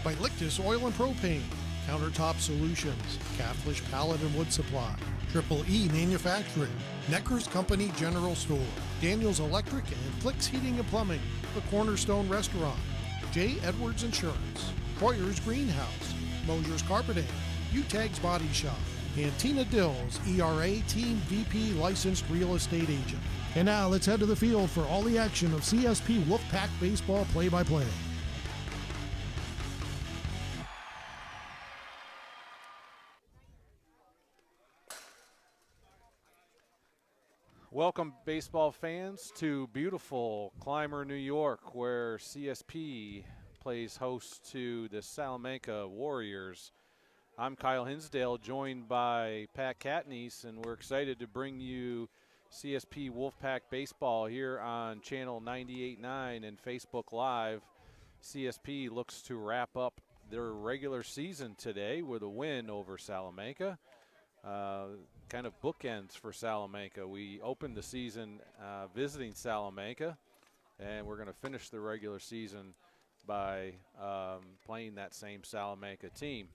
by Lictus Oil and Propane, Countertop Solutions, Caflisch Pallet and Wood Supply, Triple E Manufacturing, Necker's Company General Store, Daniels Electric and Flicks Heating and Plumbing, the Cornerstone Restaurant, J. Edwards Insurance, Hoyer's Greenhouse, Mosher's Carpeting, Utegg's Body Shop, and Tina Dills, ERA Team VP Licensed Real Estate Agent. And now let's head to the field for all the action of CSP Wolfpack Baseball play-by-play. Welcome, baseball fans, to beautiful Clymer, New York, where CSP plays host to the Salamanca Warriors. I'm Kyle Hinsdale, joined by Pat Catanese, and we're excited to bring you CSP Wolfpack Baseball here on Channel 98.9 and Facebook Live. CSP looks to wrap up their regular season today with a win over Salamanca. Kind of bookends for Salamanca. We opened the season visiting Salamanca, and we're going to finish the regular season by playing that same Salamanca team.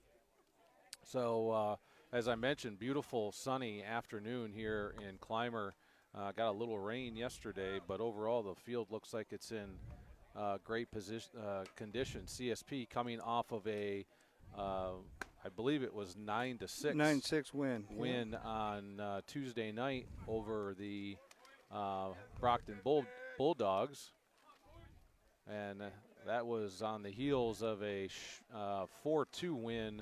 So, as I mentioned, beautiful sunny afternoon here in Clymer. Got a little rain yesterday, but overall the field looks like it's in great condition. CSP coming off of a I believe it was 9-6. 9-6 win. On Tuesday night over the Brockton Bulldogs. And that was on the heels of a 4-2 win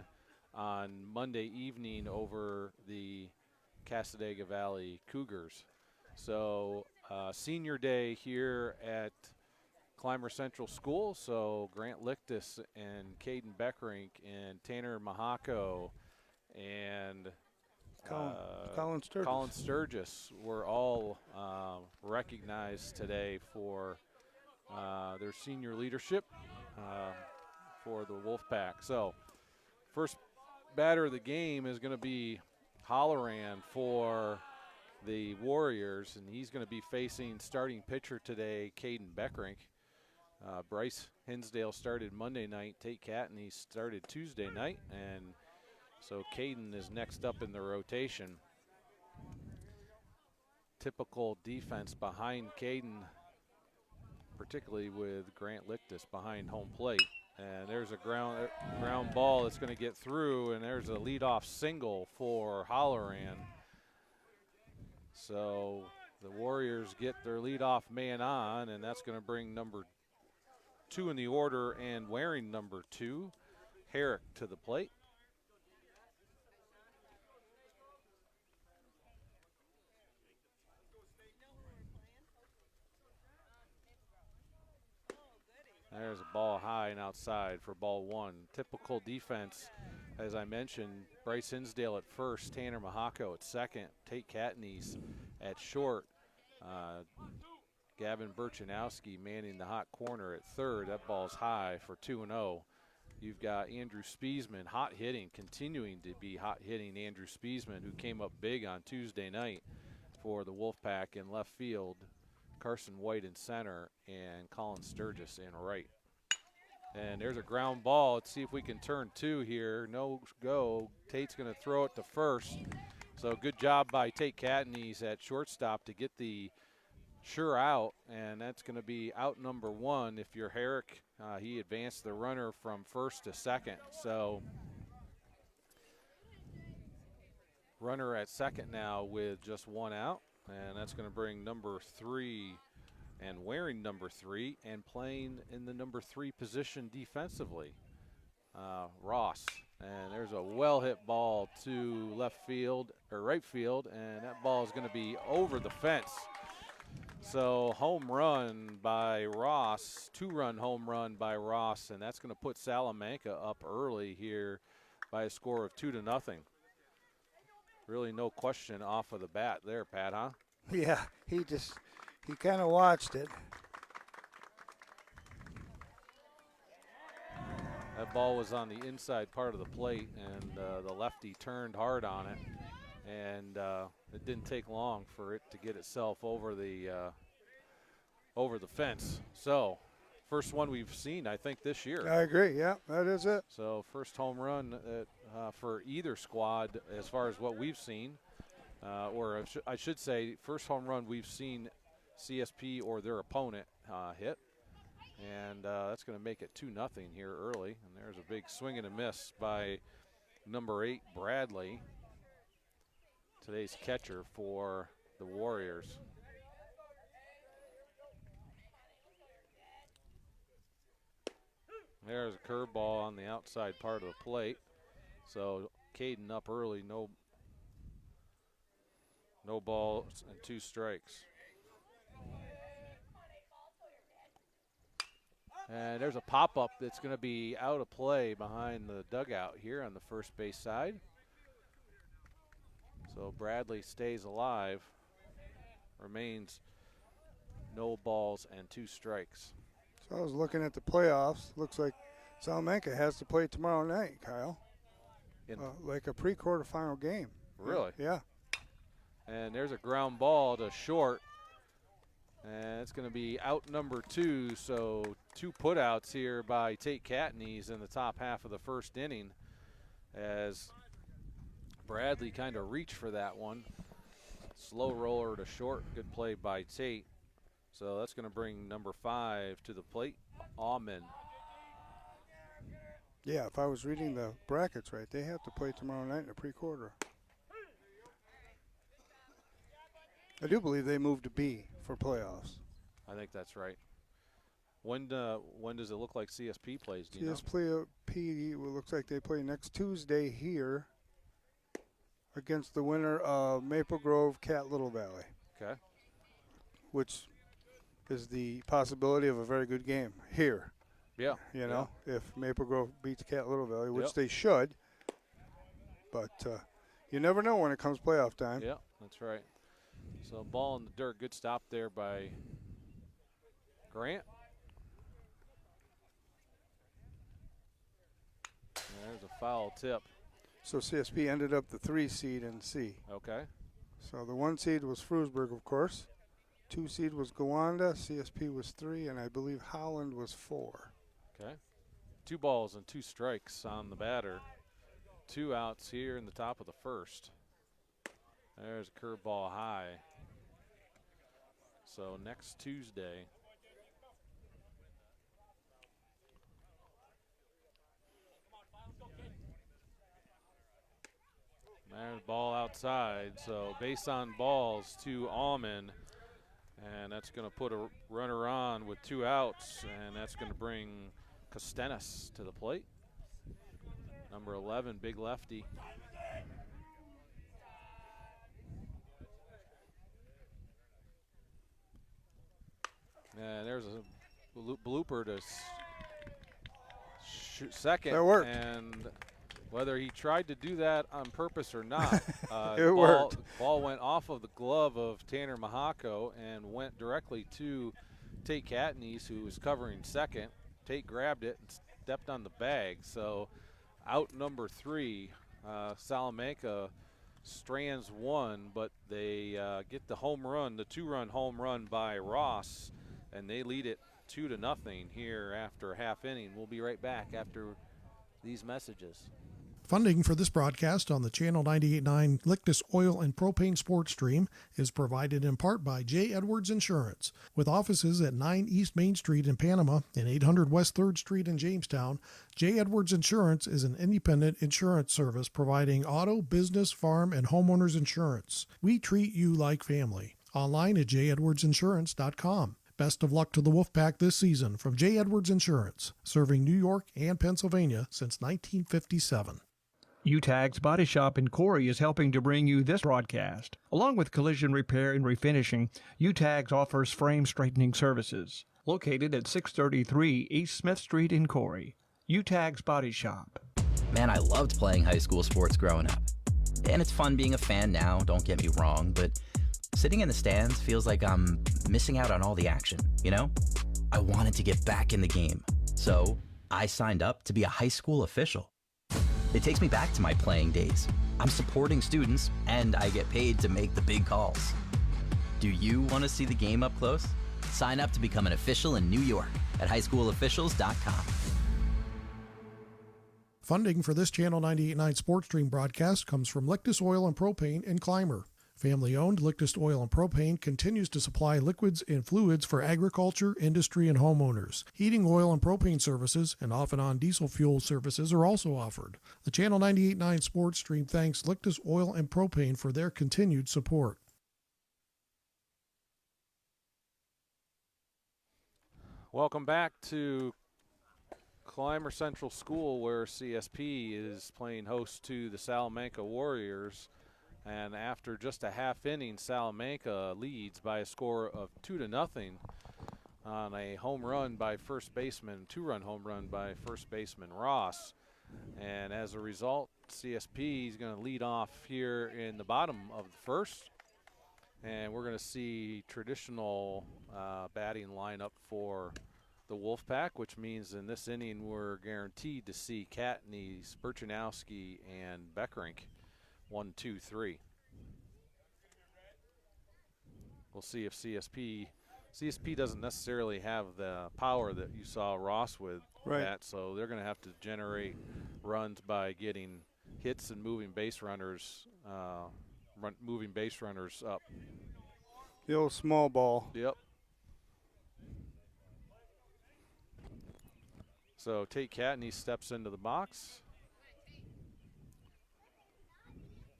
on Monday evening over the Casadega Valley Cougars. So senior day here at Clymer Central School, so Grant Lictus and Caden Beckrink and Tanner Mahako and Colin Sturgis were all recognized today for their senior leadership for the Wolfpack. So first batter of the game is going to be Holloran for the Warriors, and he's going to be facing starting pitcher today, Caden Beckrink. Bryce Hinsdale started Monday night. Tate Catanese started Tuesday night, and so Caden is next up in the rotation. Typical defense behind Caden, particularly with Grant Lictus behind home plate. And there's a ground ball that's going to get through, and there's a leadoff single for Holloran. So the Warriors get their leadoff man on, and that's going to bring number 2 in the order and wearing number 2, Herrick, to the plate. There's a ball high and outside for ball 1. Typical defense, as I mentioned, Bryce Hinsdale at first, Tanner Mahako at second, Tate Catanese at short, Gavin Burchanowski manning the hot corner at third. That ball's high for 2-0. You've got Andrew Spiesman hot hitting, continuing to be hot hitting Andrew Spiesman, who came up big on Tuesday night for the Wolfpack in left field. Carson White in center and Colin Sturgis in right. And there's a ground ball. Let's see if we can turn 2 here. No go. Tate's going to throw it to first. So good job by Tate Catanese at shortstop to get the sure out, and that's going to be out number 1. If you're Herrick, he advanced the runner from first to second. So runner at second now with just 1 out, and that's going to bring number 3 and wearing number 3 and playing in the number 3 position defensively, Ross. And there's a well-hit ball to left field or right field, and that ball is going to be over the fence. So home run by Ross, 2-run home run by Ross, and that's going to put Salamanca up early here by a score of 2-0. Really no question off of the bat there, Pat, huh? Yeah, he kind of watched it. That ball was on the inside part of the plate, and the lefty turned hard on it. And it didn't take long for it to get itself over the fence. So first one we've seen, I think, this year. I agree. Yeah, that is it. So first home run for either squad as far as what we've seen. Or I should say first home run we've seen CSP or their opponent hit. And that's going to make it 2-0 here early. And there's a big swing and a miss by number 8, Bradley, today's catcher for the Warriors. There's a curveball on the outside part of the plate. So Caden up early, no balls and 2 strikes. And there's a pop-up that's going to be out of play behind the dugout here on the first base side. So Bradley stays alive, remains no balls and 2 strikes. So I was looking at the playoffs. Looks like Salamanca has to play tomorrow night, Kyle. Like a pre-quarterfinal game. Really? Yeah. And there's a ground ball to short. And it's going to be out number 2, so 2 putouts here by Tate Catanese in the top half of the first inning as Bradley kind of reached for that one. Slow roller to short, good play by Tate. So that's going to bring number 5 to the plate, Aumann. Yeah, if I was reading the brackets right, they have to play tomorrow night in a pre-quarter. I do believe they moved to B for playoffs. I think that's right. When does it look like CSP plays? Do you know? CSP looks like they play next Tuesday here against the winner of Maple Grove Cat Little Valley. Okay. Which is the possibility of a very good game here. Yeah. You know, if Maple Grove beats Cat Little Valley, which Yep. they should. But you never know when it comes playoff time. Yeah, that's right. So ball in the dirt, good stop there by Grant. There's a foul tip. So CSP ended up the 3 seed in C. Okay. So the 1 seed was Frewsburg, of course. 2 seed was Gowanda. CSP was 3, and I believe Holland was 4. Okay. 2 balls and 2 strikes on the batter. 2 outs here in the top of the first. There's a curveball high. So next Tuesday. There's ball outside. So base on balls to Aumann. And that's going to put a runner on with 2 outs. And that's going to bring Catanese to the plate. Number 11, big lefty. And there's a blooper to shoot second. That worked. And whether he tried to do that on purpose or not, it worked. Ball went off of the glove of Tanner Mahako and went directly to Tate Catanese, who was covering second. Tate grabbed it and stepped on the bag. So out number 3, Salamanca strands 1, but they get the home run, the 2-run home run by Ross, and they lead it 2-0 here after a half inning. We'll be right back after these messages. Funding for this broadcast on the Channel 98.9 Lictus Oil and Propane Sports Stream is provided in part by J. Edwards Insurance. With offices at 9 East Main Street in Panama and 800 West 3rd Street in Jamestown, J. Edwards Insurance is an independent insurance service providing auto, business, farm, and homeowners insurance. We treat you like family. Online at jedwardsinsurance.com. Best of luck to the Wolfpack this season from J. Edwards Insurance, serving New York and Pennsylvania since 1957. Utegg's Body Shop in Corry is helping to bring you this broadcast. Along with collision repair and refinishing, Utegg offers frame straightening services. Located at 633 East Smith Street in Corry. Utegg's Body Shop. Man, I loved playing high school sports growing up. And it's fun being a fan now, don't get me wrong, but sitting in the stands feels like I'm missing out on all the action, you know? I wanted to get back in the game, so I signed up to be a high school official. It takes me back to my playing days. I'm supporting students, and I get paid to make the big calls. Do you want to see the game up close? Sign up to become an official in New York. at highschoolofficials.com. Funding for this Channel 98.9 Sports Stream broadcast comes from Lictus Oil and Propane and Clymer. Family-owned Lictus Oil and Propane continues to supply liquids and fluids for agriculture, industry, and homeowners. Heating oil and propane services and off-and-on diesel fuel services are also offered. The Channel 98.9 Sports Stream thanks Lictus Oil and Propane for their continued support. Welcome back to Clymer Central School, where CSP is playing host to the Salamanca Warriors. And after just a half inning, Salamanca leads by a score of 2-0 on a home run by first baseman, two-run home run by first baseman Ross. And as a result, CSP is going to lead off here in the bottom of the first. And we're going to see traditional batting lineup for the Wolfpack, which means in this inning we're guaranteed to see Catanese, Burchanowski, and Beckerink. 1, 2, 3. We'll see if CSP doesn't necessarily have the power that you saw Ross with, right. That, so they're going to have to generate runs by getting hits and moving base runners up. The old small ball. Yep. So Tate Catanese steps into the box.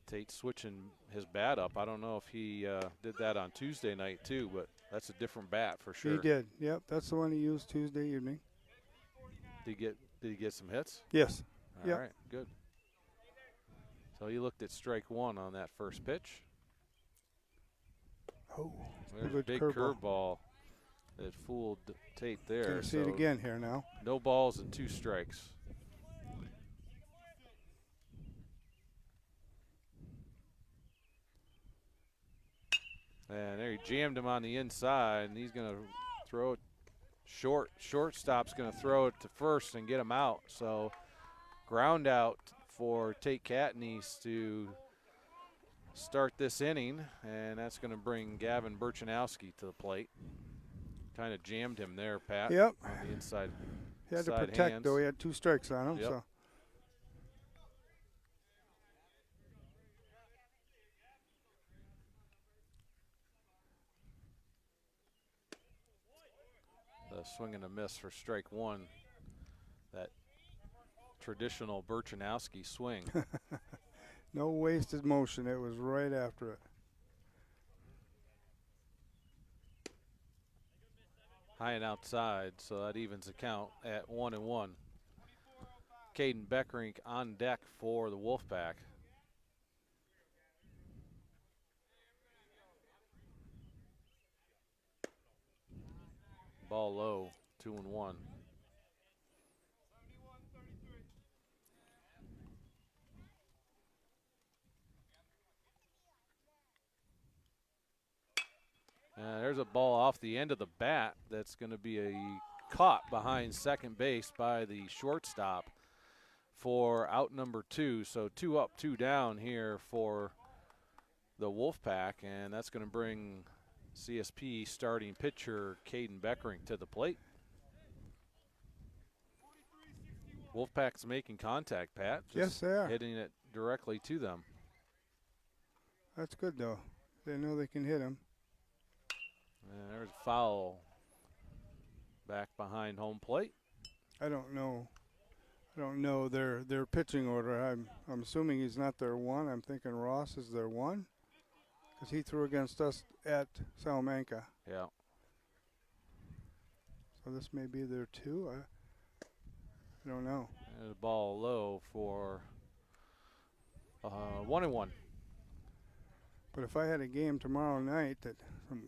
Tate switching his bat up. I don't know if he did that on Tuesday night too, but that's a different bat for sure. He did. Yep, that's the one he used Tuesday evening. Did he get some hits? Yes. All right, good. So he looked at strike one on that first pitch. Oh, there's a big curveball that fooled Tate there. Gonna see it again here now. No balls and 2 strikes. And there he jammed him on the inside, and he's going to throw it short. Shortstop's going to throw it to first and get him out. So ground out for Tate Catanese to start this inning, and that's going to bring Gavin Burchanowski to the plate. Kind of jammed him there, Pat. Yep. On the inside. He had to protect, hands. though. He had 2 strikes on him. Yep. So. The swing and a miss for strike one. That traditional Burchanowski swing. No wasted motion. It was right after it. High and outside, so that evens the count at 1-1. Caden Beckerink on deck for the Wolfpack. Ball low, 2-1. There's a ball off the end of the bat that's going to be caught behind second base by the shortstop for out number 2. So 2 up, 2 down here for the Wolfpack, and that's going to bring CSP starting pitcher Caden Beckerink to the plate. Wolfpack's making contact, Pat. Yes, they are. Hitting it directly to them. That's good, though. They know they can hit him. And there's a foul back behind home plate. I don't know their pitching order. I'm assuming he's not their 1. I'm thinking Ross is their 1 because he threw against us at Salamanca. Yeah. So this may be their 2. I don't know. And a ball low for 1-1. But if I had a game tomorrow night that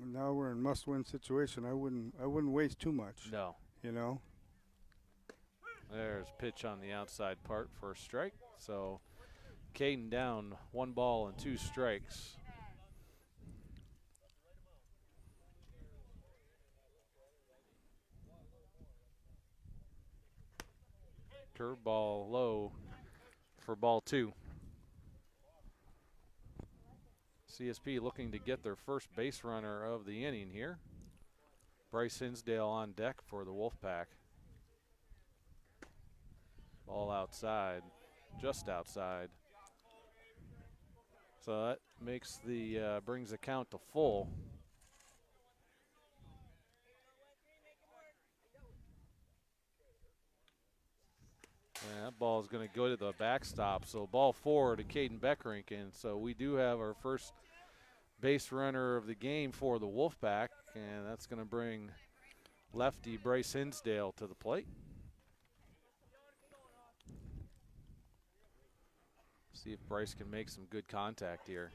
now we're in must-win situation, I wouldn't waste too much. No. You know. There's pitch on the outside part for a strike. So Caden down 1 ball and 2 strikes. Curveball low for ball 2. CSP looking to get their first base runner of the inning here. Bryce Hinsdale on deck for the Wolfpack. Ball outside, just outside. So that makes the brings the count to full. And that ball is going to go to the backstop. So ball 4 to Caden Beckrink. And so we do have our first base runner of the game for the Wolfpack. And that's going to bring lefty Bryce Hinsdale to the plate. See if Bryce can make some good contact here.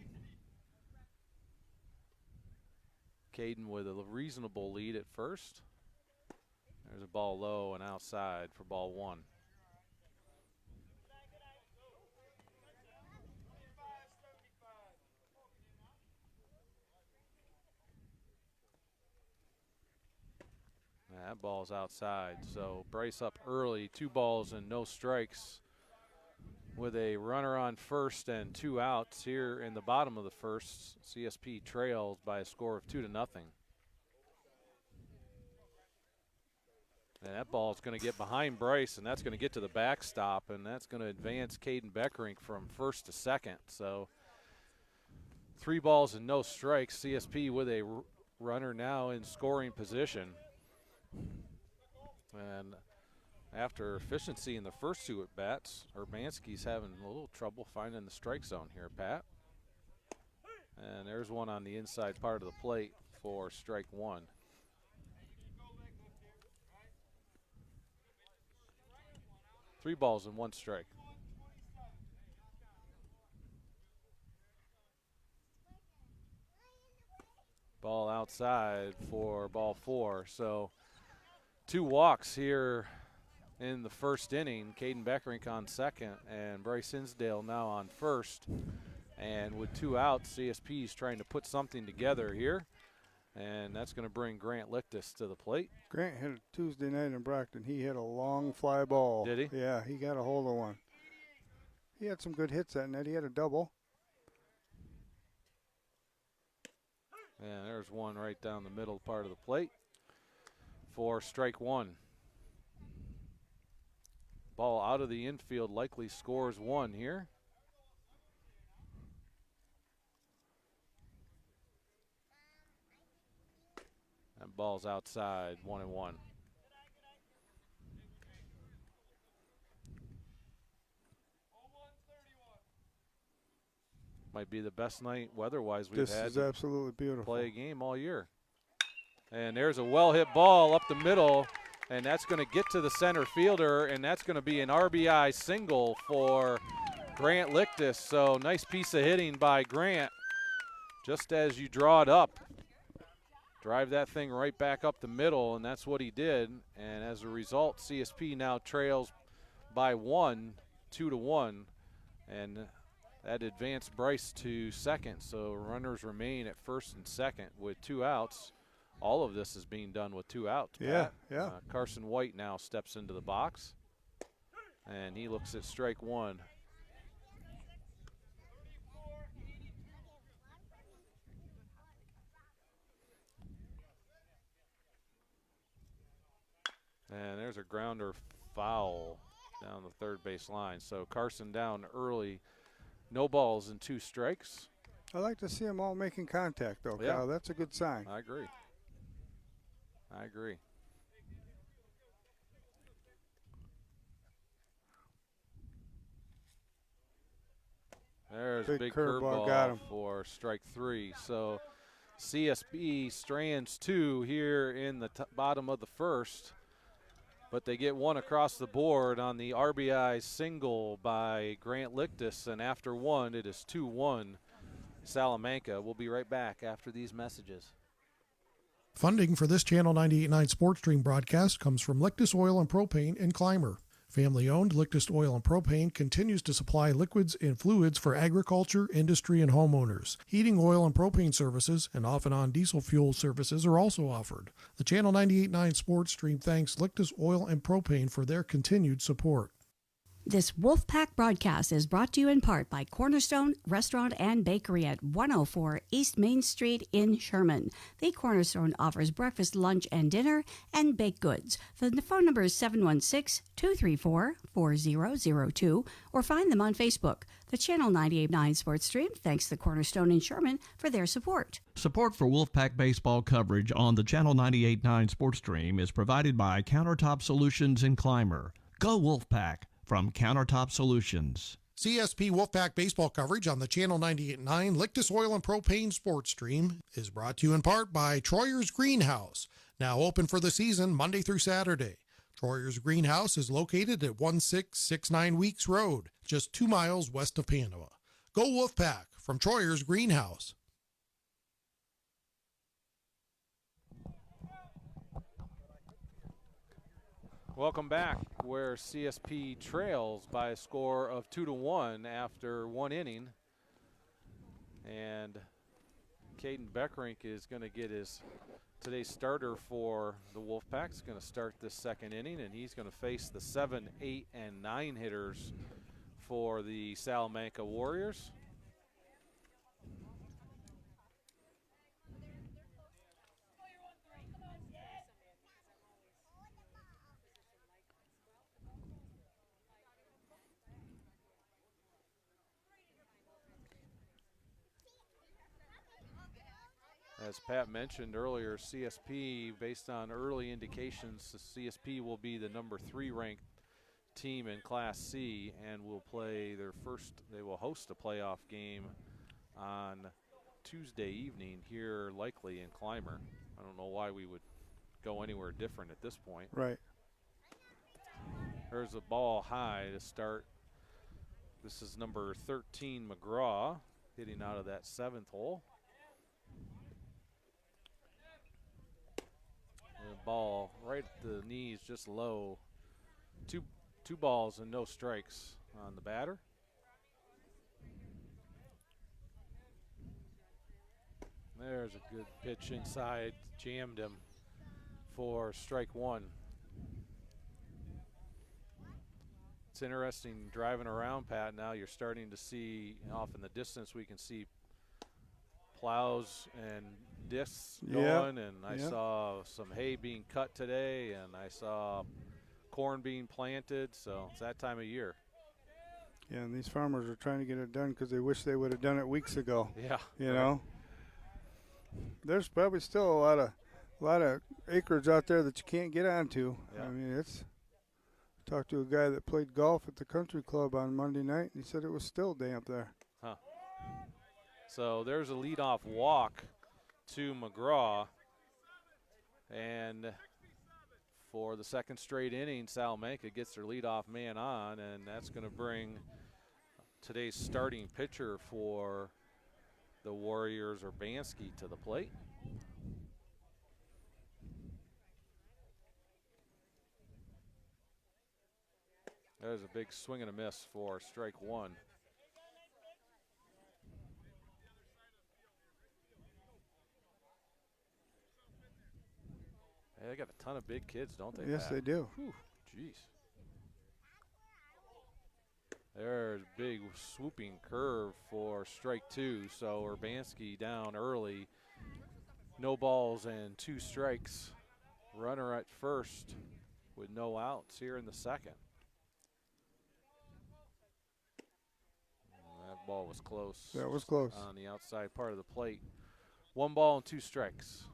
Caden with a reasonable lead at first. There's a ball low and outside for ball 1. That ball's outside, so Bryce up early, 2 balls and no strikes with a runner on first and 2 outs here in the bottom of the first. CSP trails by a score of 2-0. And that ball is going to get behind Bryce, and that's going to get to the backstop, and that's going to advance Caden Beckrink from first to second. So 3 balls and no strikes. CSP with a runner now in scoring position. And after efficiency in the first 2 at-bats, Urbanski's having a little trouble finding the strike zone here, Pat. And there's one on the inside part of the plate for strike 1. Three balls and 1 strike. Ball outside for ball 4. So 2 walks here in the first inning. Caden Beckrink on second and Bryce Hinsdale now on first. And with 2 outs, CSP is trying to put something together here. And that's going to bring Grant Lictus to the plate. Grant hit it Tuesday night in Brockton. He hit a long fly ball. Did he? Yeah, he got a hold of one. He had some good hits that night. He had a double. And there's one right down the middle part of the plate for strike 1. Ball out of the infield, likely scores 1 here. And ball's outside, 1-1. Might be the best night weather-wise we've had. This is absolutely beautiful. Play a game all year. And there's a well-hit ball up the middle, and that's going to get to the center fielder, and that's going to be an RBI single for Grant Lictus. So nice piece of hitting by Grant. Just as you draw it up, drive that thing right back up the middle, and that's what he did. And as a result, CSP now trails by 1, 2-1, and that advanced Bryce to second. So runners remain at first and second with 2 outs. All of this is being done with 2 outs. Yeah, Pat. yeah. Carson White now steps into the box, and he looks at strike 1. And there's a grounder foul down the third base line. So Carson down early. No balls and 2 strikes. I like to see them all making contact, though, Yeah. Kyle. That's a good sign. I agree. I agree. There's a big curveball, got curveball him. for strike 3. So CSP strands 2 here in the bottom of the first, but they get 1 across the board on the RBI single by Grant Lictus, and after 1, it is 2-1 Salamanca. We'll be right back after these messages. Funding for this Channel 98.9 Sports Stream broadcast comes from Lictus Oil and Propane in Clymer. Family-owned Lictus Oil and Propane continues to supply liquids and fluids for agriculture, industry, and homeowners. Heating oil and propane services and off-and-on diesel fuel services are also offered. The Channel 98.9 Sports Stream thanks Lictus Oil and Propane for their continued support. This Wolfpack broadcast is brought to you in part by Cornerstone Restaurant and Bakery at 104 East Main Street in Sherman. The Cornerstone offers breakfast, lunch, and dinner and baked goods. The phone number is 716-234-4002 or find them on Facebook. The Channel 98.9 Sports Stream thanks the Cornerstone in Sherman for their support. Support for Wolfpack baseball coverage on the Channel 98.9 Sports Stream is provided by Countertop Solutions in Clymer. Go Wolfpack from Countertop Solutions. CSP Wolfpack baseball coverage on the Channel 98.9 Lictus Oil and Propane Sports Stream is brought to you in part by Troyer's Greenhouse, now open for the season Monday through Saturday. Troyer's Greenhouse is located at 1669 Weeks Road, just 2 miles west of Panama. Go Wolfpack from Troyer's Greenhouse. Welcome back, where CSP trails by a score of 2-1 after 1 inning. And Caden Beckrink is going to get his today's starter for the Wolfpack. He's going to start this second inning, and he's going to face the 7, 8, and 9 hitters for the Salamanca Warriors. As Pat mentioned earlier, CSP, based on early indications, the CSP will be the number 3 ranked team in Class C and will play their first, they will host a playoff game on Tuesday evening here, likely in Clymer. I don't know why we would go anywhere different at this point. Right. There's a ball high to start. This is number 13, McGraw, hitting out of that 7th hole. The ball right at the knees, just low. Two balls and no strikes on the batter. There's a good pitch inside, jammed him for strike 1. It's interesting driving around, Pat. Now you're starting to see off in the distance, we can see plows and discs going, and I saw some hay being cut today, and I saw corn being planted, so it's that time of year. Yeah, and these farmers are trying to get it done because they wish they would have done it weeks ago. Yeah. You know? There's probably still a lot of acreage out there that you can't get onto. Yeah. I mean, I talked to a guy that played golf at the country club on Monday night, and he said it was still damp there. Huh. So there's a leadoff walk to McGraw, and for the second straight inning, Salamanca gets their leadoff man on, and that's going to bring today's starting pitcher for the Warriors, Urbanski, to the plate. There's a big swing and a miss for strike 1. Hey, they got a ton of big kids, don't they? Yes, Pat? they do. Whew, jeez. There's a big swooping curve for strike 2. So Urbanski down early. No balls and 2 strikes. Runner at first with no outs here in the second. And that ball was close. That was close. On the outside part of the plate. 1 ball and 2 strikes.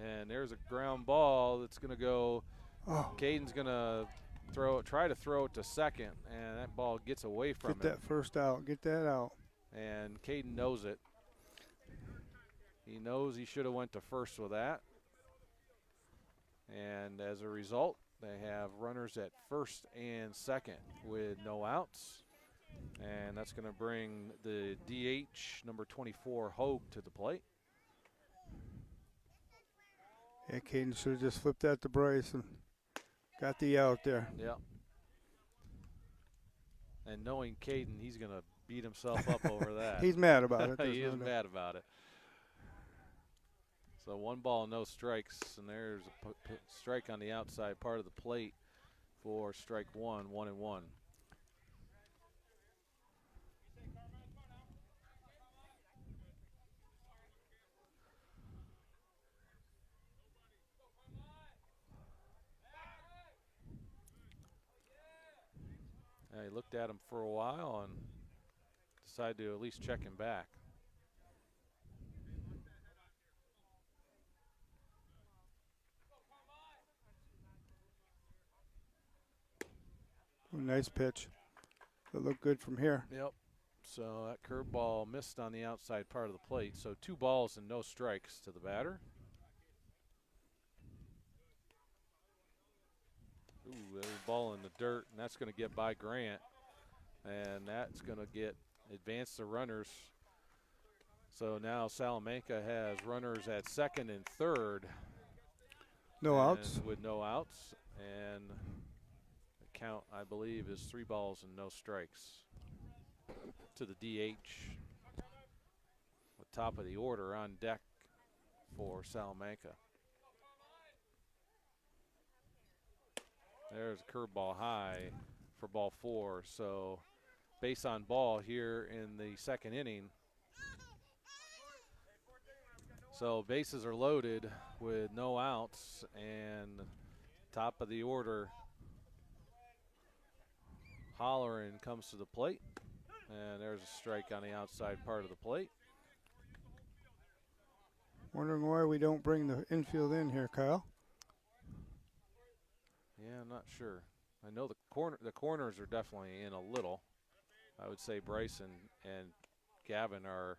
And there's a ground ball that's going to go. Oh. Caden's going to try to throw it to second, and that ball gets away from him. Get that first out. Get that out. And Caden knows it. He knows he should have went to first with that. And as a result, they have runners at first and second with no outs. And that's going to bring the DH, number 24, Hogue, to the plate. Yeah, Caden should have just flipped that to Bryce and got the out there. Yeah. And knowing Caden, he's going to beat himself up over that. He's mad about it. He is mad about it. So 1 ball, no strikes, and there's a strike on the outside part of the plate for strike 1, 1-1. He looked at him for a while and decided to at least check him back. Ooh, nice pitch. That looked good from here. Yep. So that curveball missed on the outside part of the plate. So 2 balls and no strikes to the batter. Ooh, there's a ball in the dirt, and that's going to get by Grant. And that's going to advance the runners. So now Salamanca has runners at second and third. No outs. With no outs. And the count, I believe, is 3 balls and no strikes to the DH. The top of the order on deck for Salamanca. There's a curveball high for ball 4. So base on ball here in the second inning. So bases are loaded with no outs, and top of the order, Holleran comes to the plate, and there's a strike on the outside part of the plate. Wondering why we don't bring the infield in here, Kyle. Yeah, I'm not sure. I know the corners are definitely in a little. I would say Bryce and Gavin are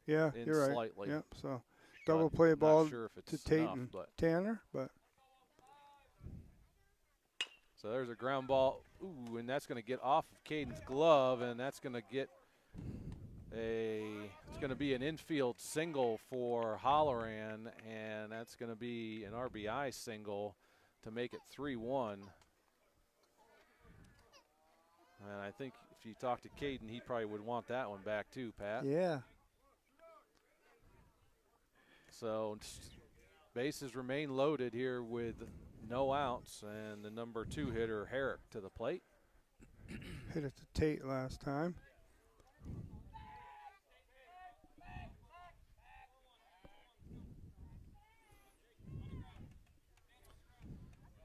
in you're right. slightly. Yep, so double play ball sure to Tate and Tanner, but so there's a ground ball. Ooh, and that's going to get off of Caden's glove, and that's going to get it's going to be an infield single for Holleran, and that's going to be an RBI single to make it 3-1. And I think if you talk to Caden, he probably would want that one back too, Pat. yeah. So bases remain loaded here with no outs, and the number 2 hitter, Herrick, to the plate. Hit it to Tate last time.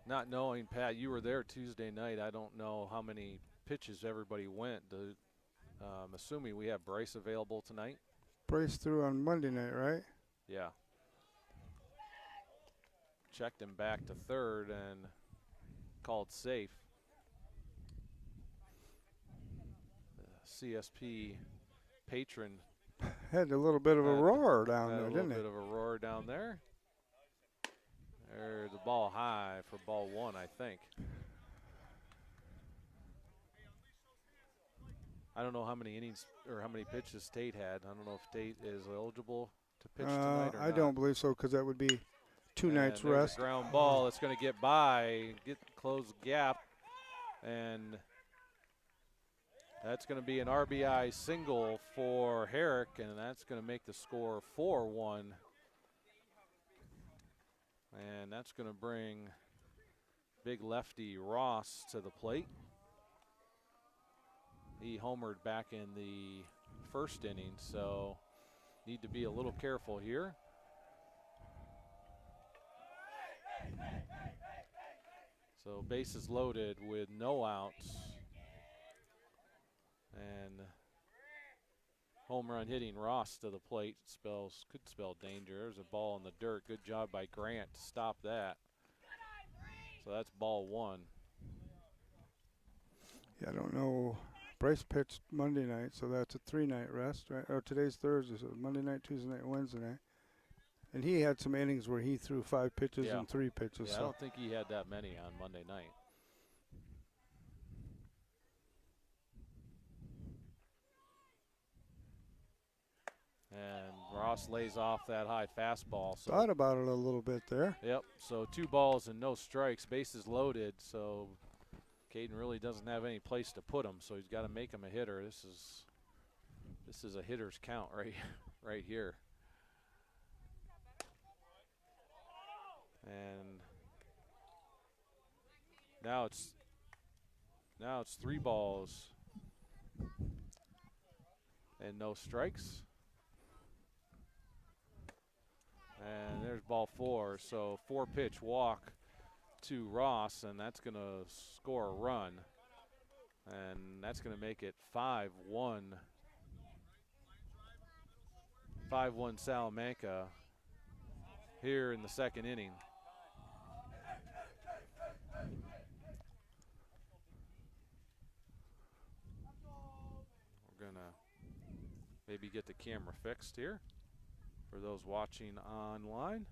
Not knowing, Pat, you were there Tuesday night. I don't know how many pitches everybody went. I'm assuming we have Bryce available tonight. Bryce threw on Monday night, right? Yeah. Checked him back to third and called safe. The CSP patron had a little bit of a roar down there, didn't he? A little bit of a roar down there. There's the ball high for ball 1, I think. I don't know how many innings or how many pitches Tate had. I don't know if Tate is eligible to pitch tonight or I not. don't believe so, because that would be 2 nights there's rest. A ground ball that's going to get by, close the gap, and that's going to be an RBI single for Herrick, and that's going to make the score 4-1. And that's going to bring big lefty Ross to the plate. He homered back in the first inning, so need to be a little careful here. So bases loaded with no outs. And home run hitting Ross to the plate could spell danger. There's a ball in the dirt. Good job by Grant to stop that. So that's ball 1. Yeah, I don't know. Bryce pitched Monday night, so that's a 3-night rest, right? Or today's Thursday, so Monday night, Tuesday night, Wednesday night. And he had some innings where he threw 5 pitches and 3 pitches. Yeah, so. I don't think he had that many on Monday night. And Ross lays off that high fastball. So thought about it a little bit there. Yep, so 2 balls and no strikes, bases loaded, so Caden really doesn't have any place to put him, so he's got to make him a hitter. This is a hitter's count right here. Now it's 3 balls and no strikes. And there's ball 4. So 4-pitch walk to Ross, and that's going to score a run. And that's going to make it 5-1. 5-1 Salamanca here in the second inning. We're going to maybe get the camera fixed here for those watching online.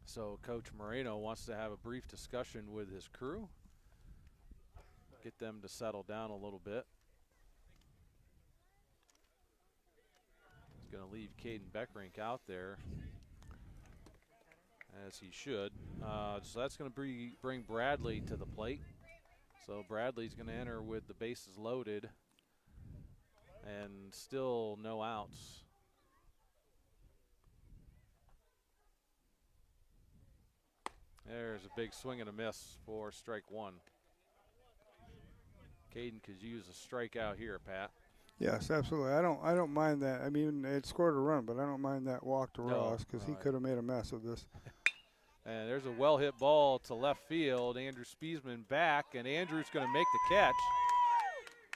So Coach Moreno wants to have a brief discussion with his crew, get them to settle down a little bit. He's going to leave Caden Beckrink out there, as he should. So that's going to bring Bradley to the plate. So Bradley's going to enter with the bases loaded and still no outs. There's a big swing and a miss for strike 1. Caden could use a strikeout here, Pat. Yes, absolutely. I don't mind that. I mean, it scored a run, but I don't mind that walk to Ross because he could have made a mess of this. And there's a well-hit ball to left field. Andrew Spiesman back, and Andrew's going to make the catch.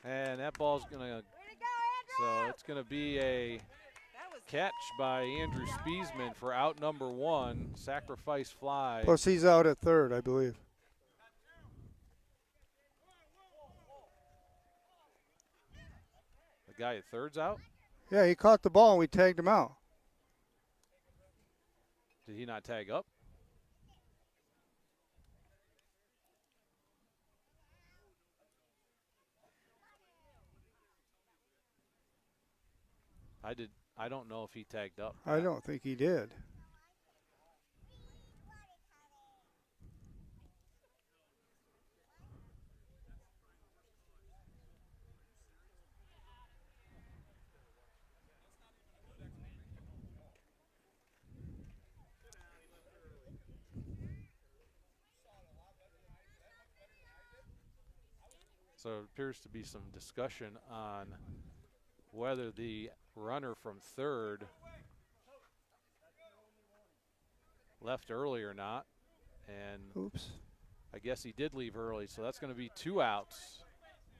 And that ball's going to – so it's going to be a catch by Andrew Spiesman for out number 1, sacrifice fly. Plus he's out at third, I believe. The guy at third's out? Yeah, he caught the ball and we tagged him out. Did he not tag up? I don't know if he tagged up. I don't think he did. So it appears to be some discussion on whether the runner from third left early or not. And oops. I guess he did leave early, so that's going to be 2 outs.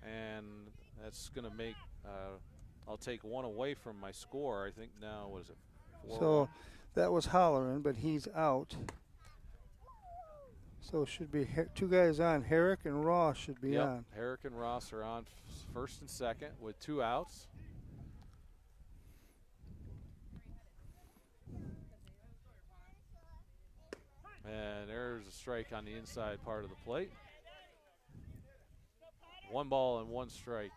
And that's going to make, I'll take 1 away from my score. I think now, what is it? 4-1? So that was Holleran, but he's out. So it should be 2 guys on. Herrick and Ross should be on. Herrick and Ross are on first and second with 2 outs. And there's a strike on the inside part of the plate. 1 ball and 1 strike.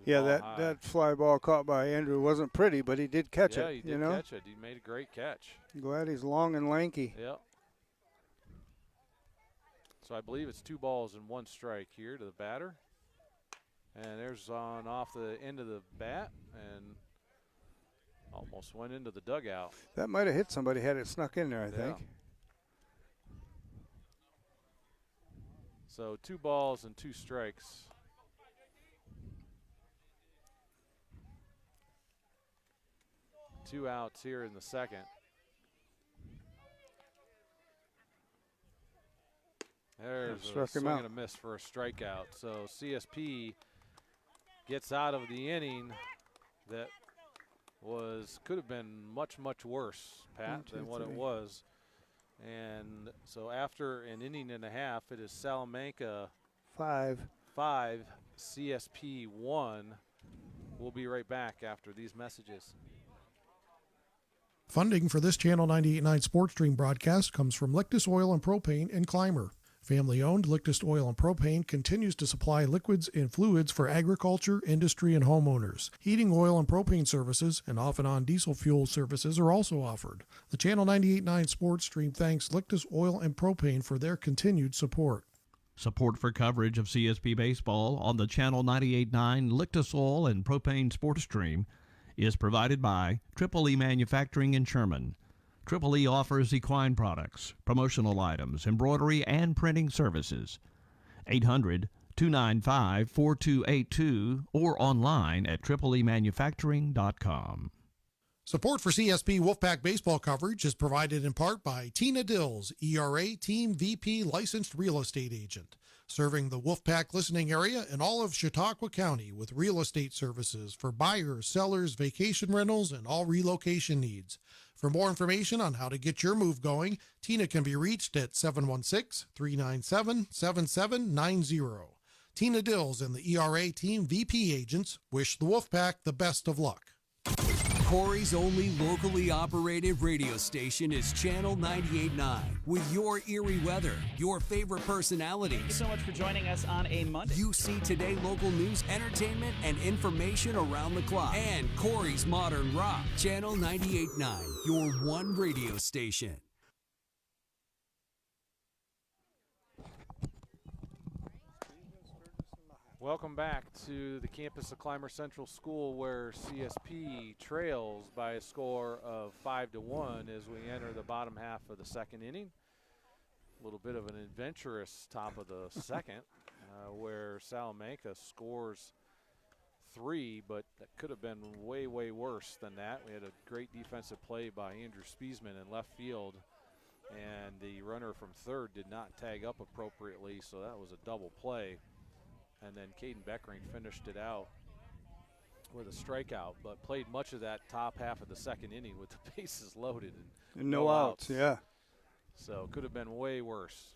Yeah, that fly ball caught by Andrew wasn't pretty, but he did catch it. Yeah, he did catch it. He made a great catch. Glad he's long and lanky. Yep. So I believe it's 2 balls and 1 strike here to the batter. And there's on off the end of the bat and almost went into the dugout. That might have hit somebody had it snuck in there, I think. So 2 balls and 2 strikes. Two outs here in the second. There's a swing and a miss for a strikeout. So CSP gets out of the inning that could have been much, much worse, Pat, than what it was. And so after an inning and a half, it is Salamanca 5, CSP 1. We'll be right back after these messages. Funding for this Channel 98.9 Sports Stream broadcast comes from Lictus Oil and Propane and Clymer. Family-owned Lictus Oil and Propane continues to supply liquids and fluids for agriculture, industry, and homeowners. Heating oil and propane services and off-and-on diesel fuel services are also offered. The Channel 98.9 Sports Stream thanks Lictus Oil and Propane for their continued support. Support for coverage of CSP Baseball on the Channel 98.9 Lictus Oil and Propane Sports Stream is provided by Triple E Manufacturing in Sherman. Triple E offers equine products, promotional items, embroidery, and printing services. 800-295-4282 or online at tripleemanufacturing.com. Support for CSP Wolfpack baseball coverage is provided in part by Tina Dills, ERA Team VP licensed real estate agent, serving the Wolfpack listening area and all of Chautauqua County with real estate services for buyers, sellers, vacation rentals, and all relocation needs. For more information on how to get your move going, Tina can be reached at 716-397-7790. Tina Dills and the ERA Team VP agents wish the Wolfpack the best of luck. Corry's only locally operated radio station is Channel 98.9 with your eerie weather, your favorite personalities. Thank you so much for joining us on a Monday. You see today local news, entertainment, and information around the clock. And Corry's Modern Rock. Channel 98.9, your one radio station. Welcome back to the campus of Clymer Central School, where CSP trails by a score of 5-1 as we enter the bottom half of the second inning. A little bit of an adventurous top of the second, where Salamanca scores 3, but that could have been way, way worse than that. We had a great defensive play by Andrew Spiesman in left field, and the runner from third did not tag up appropriately, so that was a double play. And then Caden Beckering finished it out with a strikeout, but played much of that top half of the second inning with the bases loaded and no outs. Yeah. So could have been way worse.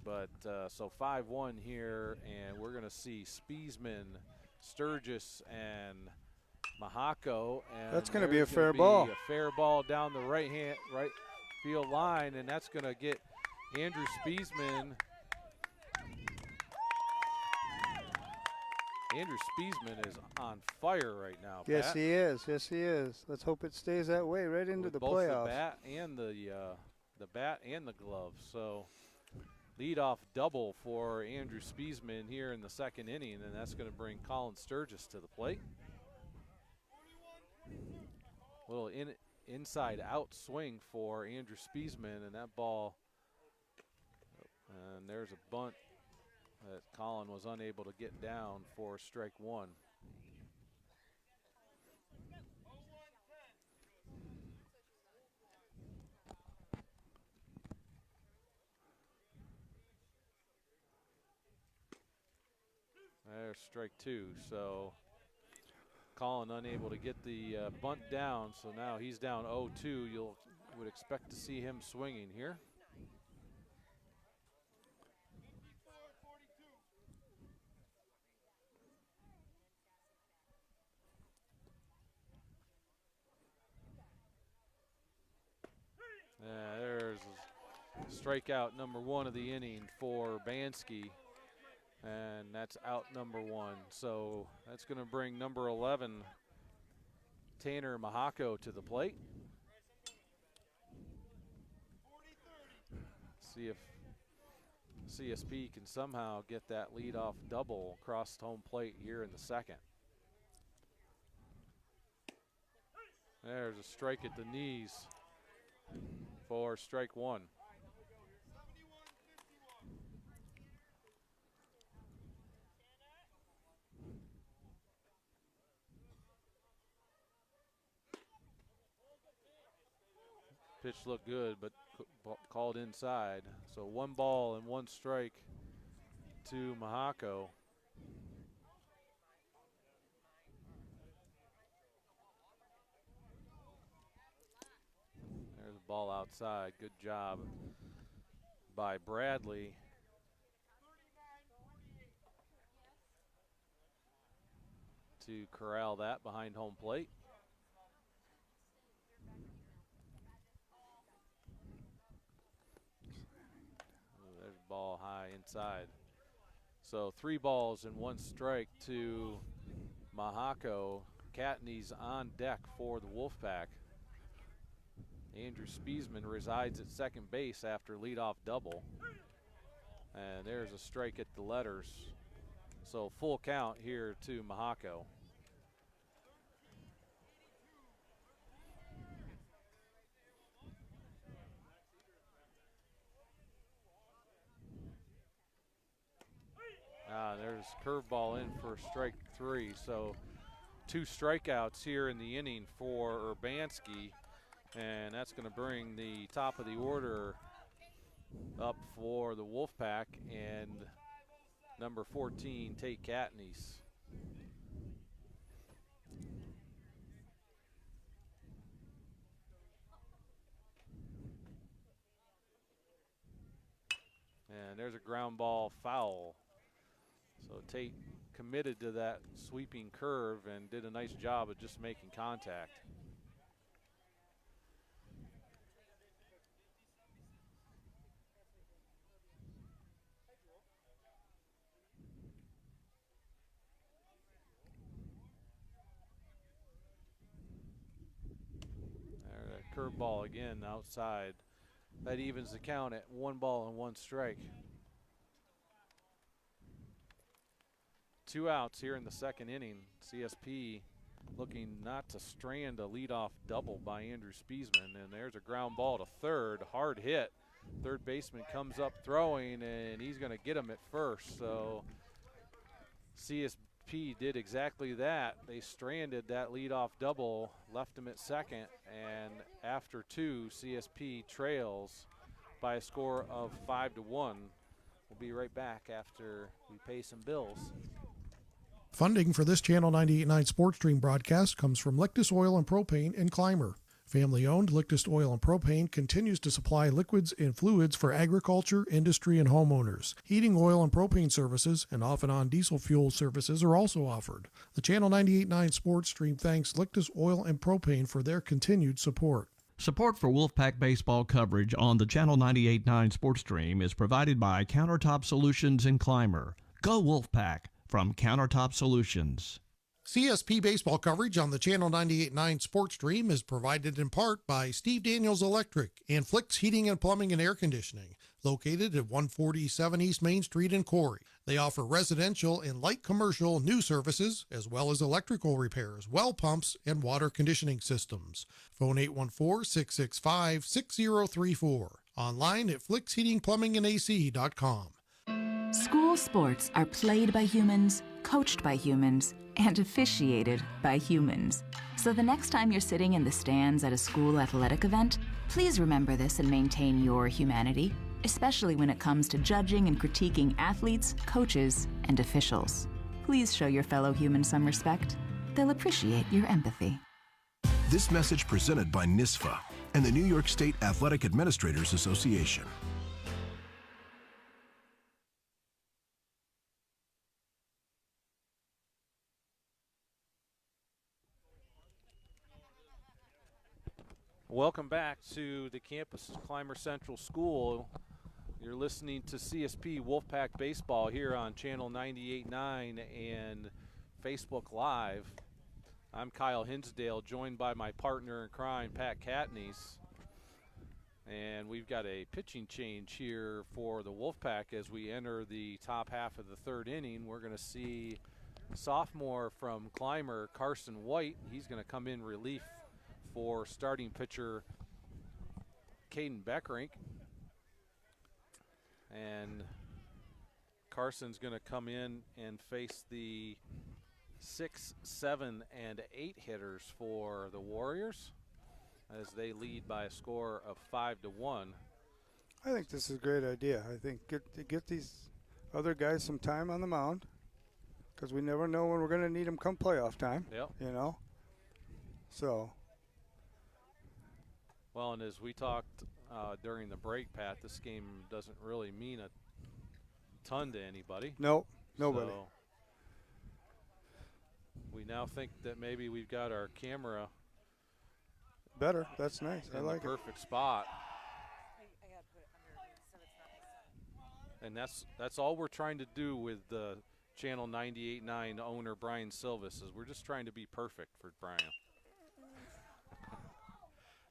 But so 5-1 here, and we're going to see Spiesman, Sturgis, and Mahako. And that's going to be a fair ball. A fair ball down the right field line, and that's going to get Andrew Spiesman. Andrew Spiesman is on fire right now. Yes, Pat. he is. Yes, he is. Let's hope it stays that way right into the both playoffs. The bat and the glove. So leadoff double for Andrew Spiesman here in the second inning, and that's going to bring Colin Sturgis to the plate. Little inside out swing for Andrew Spiesman, and that ball. And there's a bunt that Colin was unable to get down for strike one. There's strike two. So Colin unable to get the bunt down, so now he's down 0-2. You would expect to see him swinging here. There's strikeout number one of the inning for Bansky, and that's out number one. So that's going to bring number 11, Tanner Mahako, to the plate. See if CSP can somehow get that leadoff double across home plate here in the second. There's a strike at the knees for strike one. Pitch looked good, but called inside. So 1 ball and 1 strike to Mahako. There's a ball outside. Good job by Bradley. To corral that behind home plate. There's a ball high inside. So 3 balls and 1 strike to Mahako. Catanese on deck for the Wolfpack. Andrew Spiesman resides at second base after leadoff double. And there's a strike at the letters. So full count here to Mahako. There's curveball in for strike 3. So 2 strikeouts here in the inning for Urbanski, and that's going to bring the top of the order up for the Wolfpack and number 14, Tate Catanese. And there's a ground ball foul. So Tate committed to that sweeping curve and did a nice job of just making contact. There, that curveball again outside. That evens the count at 1 ball and 1 strike. 2 outs here in the second inning. CSP looking not to strand a leadoff double by Andrew Spiesman, and there's a ground ball to third, hard hit. Third baseman comes up throwing, and he's going to get him at first. So CSP did exactly that. They stranded that leadoff double, left him at second, and after 2, CSP trails by a score of 5-1. We'll be right back after we pay some bills. Funding for this Channel 98.9 Sports Stream broadcast comes from Lictus Oil and Propane in Clymer. Family-owned Lictus Oil and Propane continues to supply liquids and fluids for agriculture, industry, and homeowners. Heating oil and propane services and off-and-on diesel fuel services are also offered. The Channel 98.9 Sports Stream thanks Lictus Oil and Propane for their continued support. Support for Wolfpack baseball coverage on the Channel 98.9 Sports Stream is provided by Countertop Solutions in Clymer. Go Wolfpack from Countertop Solutions. CSP baseball coverage on the Channel 98.9 Sports Stream is provided in part by Steve Daniels Electric and Flicks Heating and Plumbing and Air Conditioning, located at 147 East Main Street in Corry. They offer residential and light commercial new services, as well as electrical repairs, well pumps, and water conditioning systems. Phone 814-665-6034. Online at flicksheatingplumbingandac.com. School sports are played by humans, coached by humans, and officiated by humans. So the next time you're sitting in the stands at a school athletic event, please remember this and maintain your humanity, especially when it comes to judging and critiquing athletes, coaches, and officials. Please show your fellow humans some respect. They'll appreciate your empathy. This message presented by NISFA and the New York State Athletic Administrators Association. Welcome back to the campus of Clymer Central School. You're listening to CSP Wolfpack Baseball here on Channel 98.9 and Facebook Live. I'm Kyle Hinsdale, joined by my partner in crime, Pat Catanese. And we've got a pitching change here for the Wolfpack as we enter the top half of the third inning. We're going to see sophomore from Clymer, Carson White. He's going to come in relief for starting pitcher Caden Beckrink. And Carson's going to come in and face the 6, 7, and 8 hitters for the Warriors as they lead by a score of 5-1. I think this is a great idea. I think get these other guys some time on the mound, because we never know when we're going to need them come playoff time. Yep. You know? So. Well, and as we talked during the break, Pat, this game doesn't really mean a ton to anybody. Nope, nobody. So we now think that maybe we've got our camera better. That's nice. I like the perfect spot. And that's all we're trying to do with the Channel 98.9 owner Brian Silvis is we're just trying to be perfect for Brian.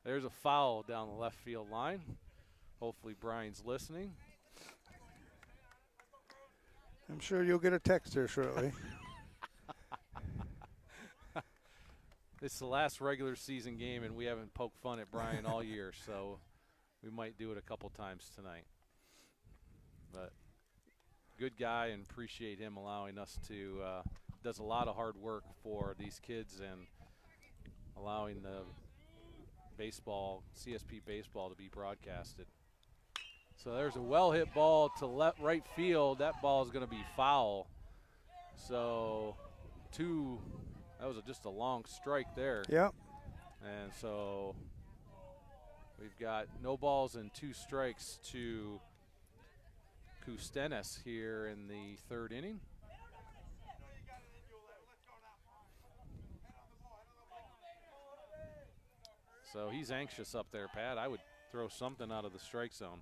There's a foul down the left field line. Hopefully Brian's listening. I'm sure you'll get a text here shortly. It's the last regular season game, and we haven't poked fun at Brian all year, so we might do it a couple times tonight. But good guy, and appreciate him allowing us to, does a lot of hard work for these kids and allowing the baseball, CSP baseball, to be broadcasted. So there's a well-hit ball to right field. That ball is going to be foul. So that was just a long strike there. Yep. And so we've got no balls and 2 strikes to Catanese here in the 3rd inning. So he's anxious up there, Pat. I would throw something out of the strike zone.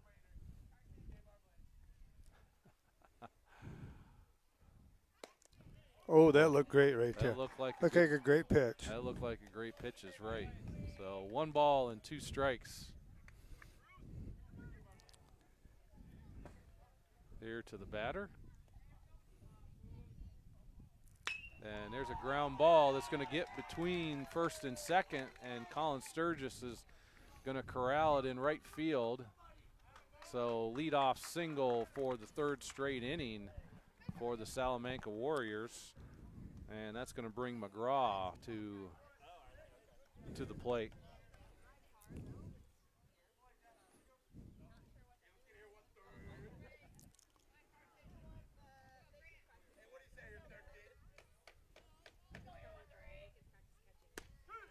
Oh, that looked great right there. That looked like a great pitch. That looked like a great pitch, is right. So 1 ball and 2 strikes. Here to the batter. And there's a ground ball that's going to get between first and second, and Colin Sturgis is going to corral it in right field. So leadoff single for the 3rd straight inning for the Salamanca Warriors, and that's going to bring McGraw to the plate.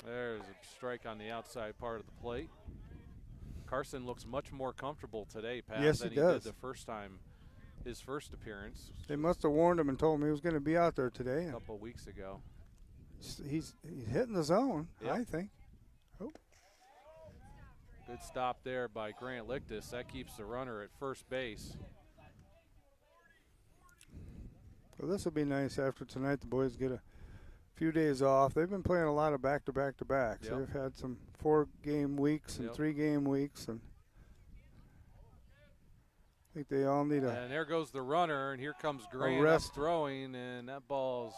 There's a strike on the outside part of the plate. Carson looks much more comfortable today, Pat, than he did the first time, his first appearance. They must have warned him and told him he was going to be out there today. A couple weeks ago. He's hitting the zone, yep. I think. Oh. Good stop there by Grant Lictus. That keeps the runner at first base. Well, this will be nice after tonight. The boys get a few days off. They've been playing a lot of back-to-back-to-backs. Yep. They've had some 4-game weeks and 3-game weeks, and I think they all need And there goes the runner, and here comes Grant up throwing, and that ball's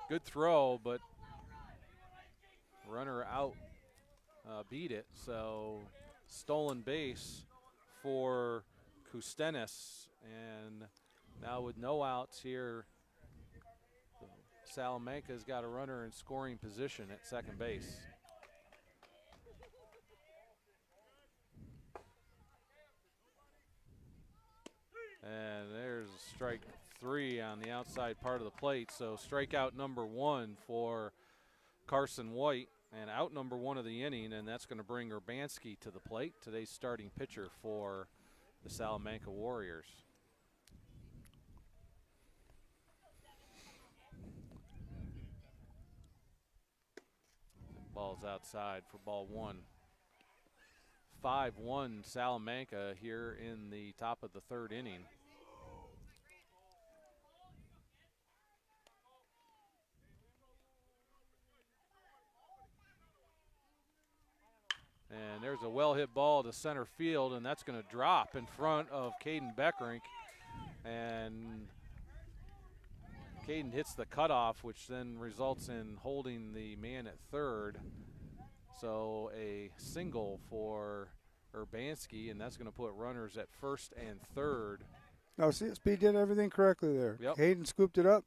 good throw, but runner out beat it. So stolen base for Catanese, and now with no outs here, Salamanca's got a runner in scoring position at second base. And there's strike 3 on the outside part of the plate. So strikeout number 1 for Carson White, and out number 1 of the inning, and that's going to bring Urbanski to the plate, today's starting pitcher for the Salamanca Warriors. Ball's outside for ball 1. 5-1 Salamanca here in the top of the 3rd inning. And there's a well-hit ball to center field, and that's going to drop in front of Caden Beckrink. And Caden hits the cutoff, which then results in holding the man at third. So a single for Urbanski, and that's going to put runners at first and third. No, CSP did everything correctly there. Yep. Hayden scooped it up,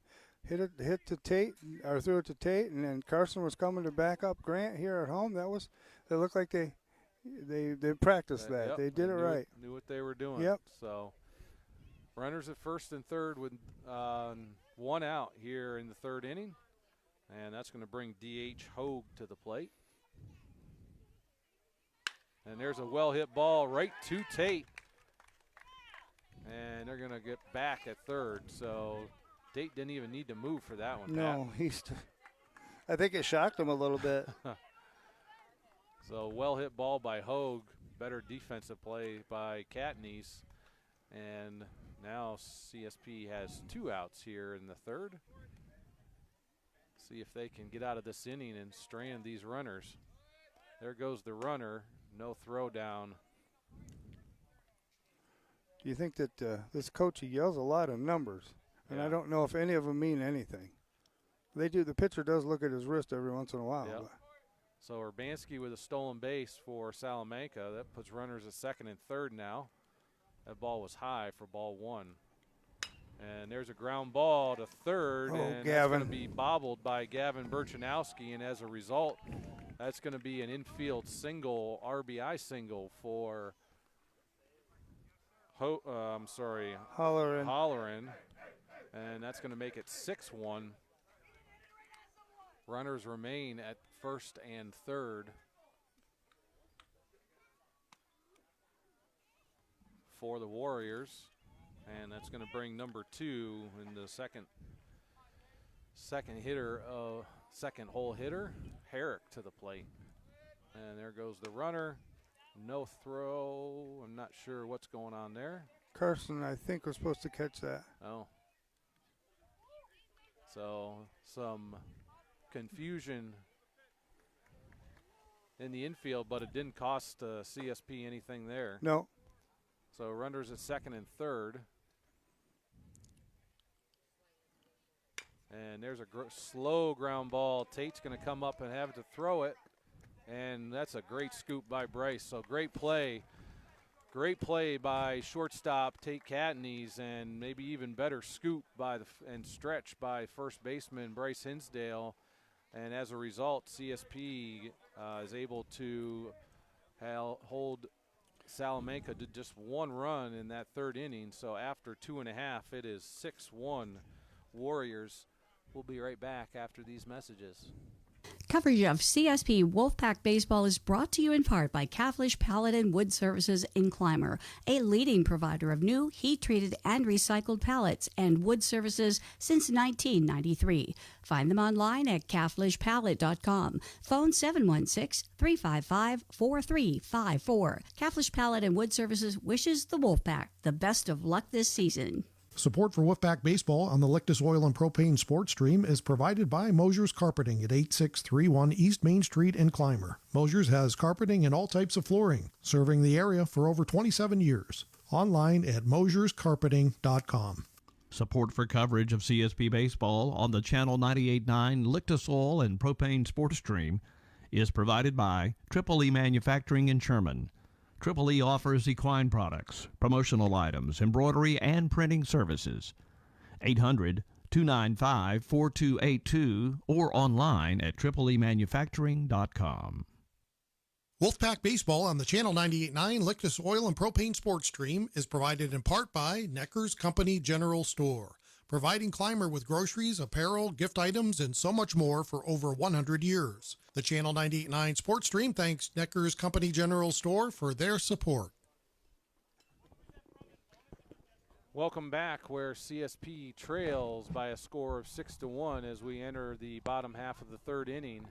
hit to Tate, or threw it to Tate, and then Carson was coming to back up Grant here at home. They looked like they practiced that. Yep. They did it right. Knew what they were doing. Yep. So runners at first and third with 1 out here in the 3rd inning, and that's going to bring D.H. Hogue to the plate. And there's a well-hit ball right to Tate. And they're going to get back at third. So Tate didn't even need to move for that one. No, I think it shocked him a little bit. So well-hit ball by Hogue. Better defensive play by Catanese. And now CSP has 2 outs here in the 3rd. See if they can get out of this inning and strand these runners. There goes the runner. No throw down. Do you think that this coach, he yells a lot of numbers, and I don't know if any of them mean anything. They do. The pitcher does look at his wrist every once in a while. Yep. So Urbanski with a stolen base for Salamanca. That puts runners at second and third now. That ball was high for ball 1. And there's a ground ball to third, Oh, and that's Gavin. going to be bobbled by Gavin Burchanowski, and as a result, that's going to be an infield single, RBI single for Holleran, and that's going to make it 6-1. Runners remain at first and third for the Warriors, and that's going to bring number 2 in the second hole hitter, Herrick, to the plate. And there goes the runner. No throw. I'm not sure what's going on there. Carson, I think, was supposed to catch that. Oh. So some confusion in the infield, but it didn't cost CSP anything there. No. So runners at second and third. And there's a slow ground ball. Tate's going to come up and have to throw it. And that's a great scoop by Bryce. So great play. Great play by shortstop Tate Catanese, and maybe even better scoop and stretch by first baseman Bryce Hinsdale. And as a result, CSP is able to hold Salamanca to just 1 run in that third inning. So after 2.5, it is 6-1 Warriors. We'll be right back after these messages. Coverage of CSP Wolfpack Baseball is brought to you in part by Caflisch Pallet and Wood Services in Clymer, a leading provider of new, heat-treated, and recycled pallets and wood services since 1993. Find them online at caflischpallet.com. Phone 716-355-4354. Caflisch Pallet and Wood Services wishes the Wolfpack the best of luck this season. Support for Wolfpack Baseball on the Lictus Oil and Propane Sports Stream is provided by Mosher's Carpeting at 8631 East Main Street in Clymer. Mosher's has carpeting and all types of flooring, serving the area for over 27 years. Online at mosherscarpeting.com. Support for coverage of CSP Baseball on the Channel 98.9 Lictus Oil and Propane Sports Stream is provided by Triple E Manufacturing in Sherman. Triple E offers equine products, promotional items, embroidery, and printing services. 800-295-4282 or online at tripleemanufacturing.com. Wolfpack Baseball on the Channel 98.9 Lictus Oil and Propane Sports Stream is provided in part by Necker's Company General Store, providing Clymer with groceries, apparel, gift items, and so much more for over 100 years. The Channel 98.9 Sports Stream thanks Necker's Company General Store for their support. Welcome back, where CSP trails by a score of 6-1 as we enter the bottom half of the third inning,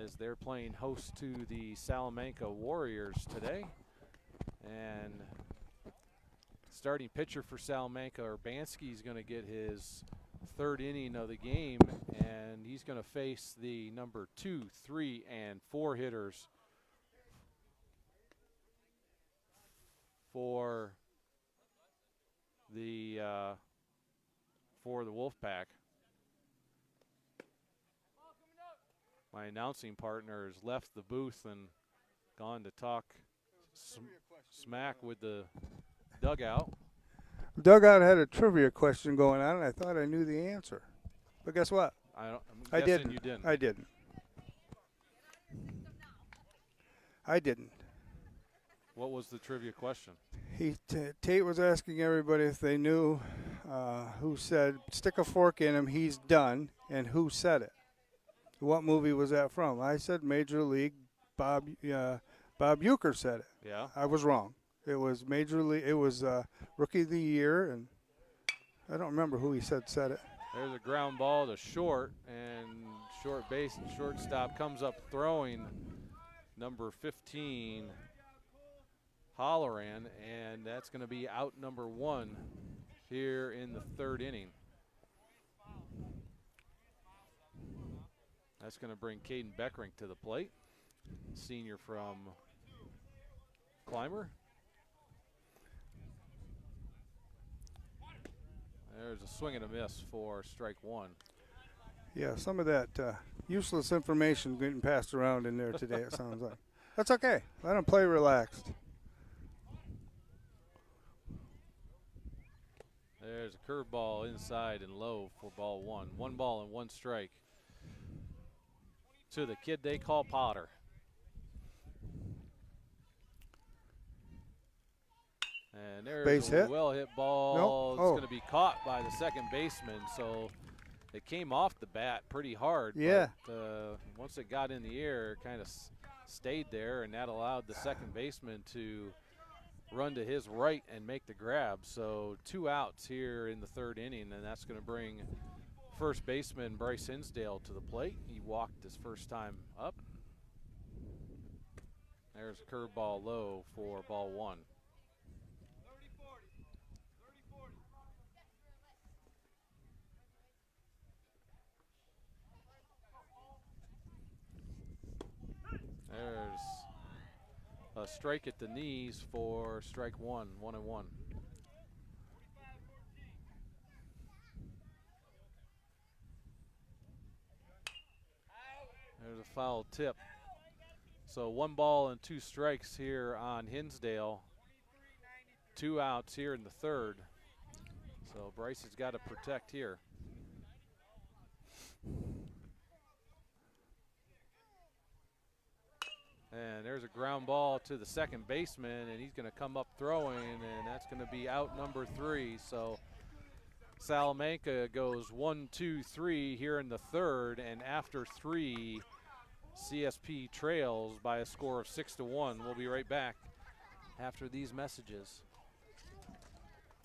as they're playing host to the Salamanca Warriors today. And starting pitcher for Salamanca, Urbanski, is going to get his third inning of the game, and he's going to face the number 2, 3, and 4 hitters for the Wolfpack. My announcing partner has left the booth and gone to talk smack with the dugout. Dugout had a trivia question going on, and I thought I knew the answer. But guess what? I'm I guessing didn't. you didn't. I didn't. What was the trivia question? Tate was asking everybody if they knew who said, stick a fork in him, he's done, and who said it. What movie was that from? I said Major League. Bob Uecker said it. Yeah. I was wrong. It was Major League. It was Rookie of the Year, and I don't remember who he said it. There's a ground ball to short, and short base and shortstop comes up throwing number 15, Holleran, and that's going to be out number 1 here in the third inning. That's going to bring Caden Beckrink to the plate, senior from Clymer. There's a swing and a miss for strike 1. Yeah, some of that useless information getting passed around in there today, it sounds like. That's okay. Let him play relaxed. There's a curveball inside and low for ball one. 1 ball and 1 strike to the kid they call Potter. And there's Base a hit. well-hit ball. Nope. It's Oh. going to be caught by the second baseman, so it came off the bat pretty hard. Yeah. But once it got in the air, it kind of stayed there, and that allowed the second baseman to run to his right and make the grab. So 2 outs here in the 3rd inning, and that's going to bring first baseman Bryce Hinsdale to the plate. He walked his first time up. There's a curveball low for ball 1. There's a strike at the knees for strike 1, 1-1. There's a foul tip. So 1 ball and 2 strikes here on Hinsdale. 2 outs here in the 3rd. So Bryce has got to protect here. And there's a ground ball to the second baseman, and he's going to come up throwing, and that's going to be out number 3. So Salamanca goes 1, 2, 3 here in the 3rd, and after 3, CSP trails by a score of 6-1. We'll be right back after these messages.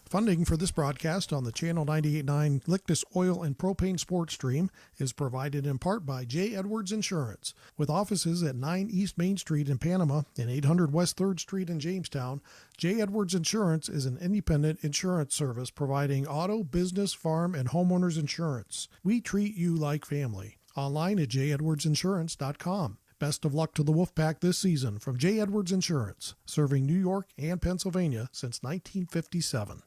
Funding for this broadcast on the Channel 98.9 Lictus Oil and Propane Sports Stream is provided in part by J. Edwards Insurance. With offices at 9 East Main Street in Panama and 800 West 3rd Street in Jamestown, J. Edwards Insurance is an independent insurance service providing auto, business, farm, and homeowners insurance. We treat you like family. Online at jedwardsinsurance.com. Best of luck to the Wolfpack this season from J. Edwards Insurance, serving New York and Pennsylvania since 1957.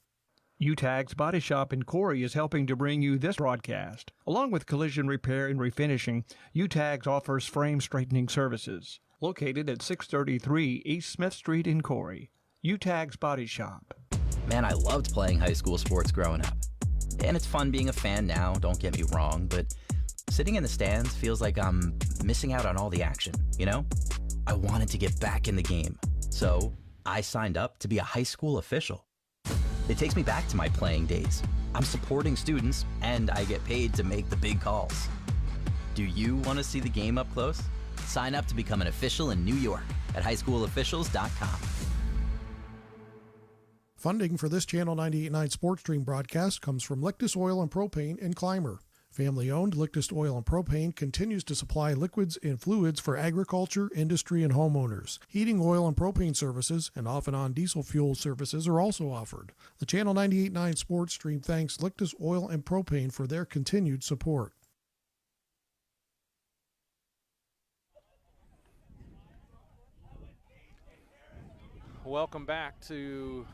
Utegg's Body Shop in Corry is helping to bring you this broadcast. Along with collision repair and refinishing, Utegg offers frame straightening services. Located at 633 East Smith Street in Corry. Utegg's Body Shop. Man, I loved playing high school sports growing up. And it's fun being a fan now, don't get me wrong, but sitting in the stands feels like I'm missing out on all the action, you know? I wanted to get back in the game. So I signed up to be a high school official. It takes me back to my playing days. I'm supporting students, and I get paid to make the big calls. Do you want to see the game up close? Sign up to become an official in New York at highschoolofficials.com. Funding for this Channel 98.9 Sports Stream broadcast comes from Lictus Oil and Propane and Clymer. Family-owned Lictus Oil and Propane continues to supply liquids and fluids for agriculture, industry, and homeowners. Heating oil and propane services and off-and-on diesel fuel services are also offered. The Channel 98.9 Sports Stream thanks Lictus Oil and Propane for their continued support. Welcome back to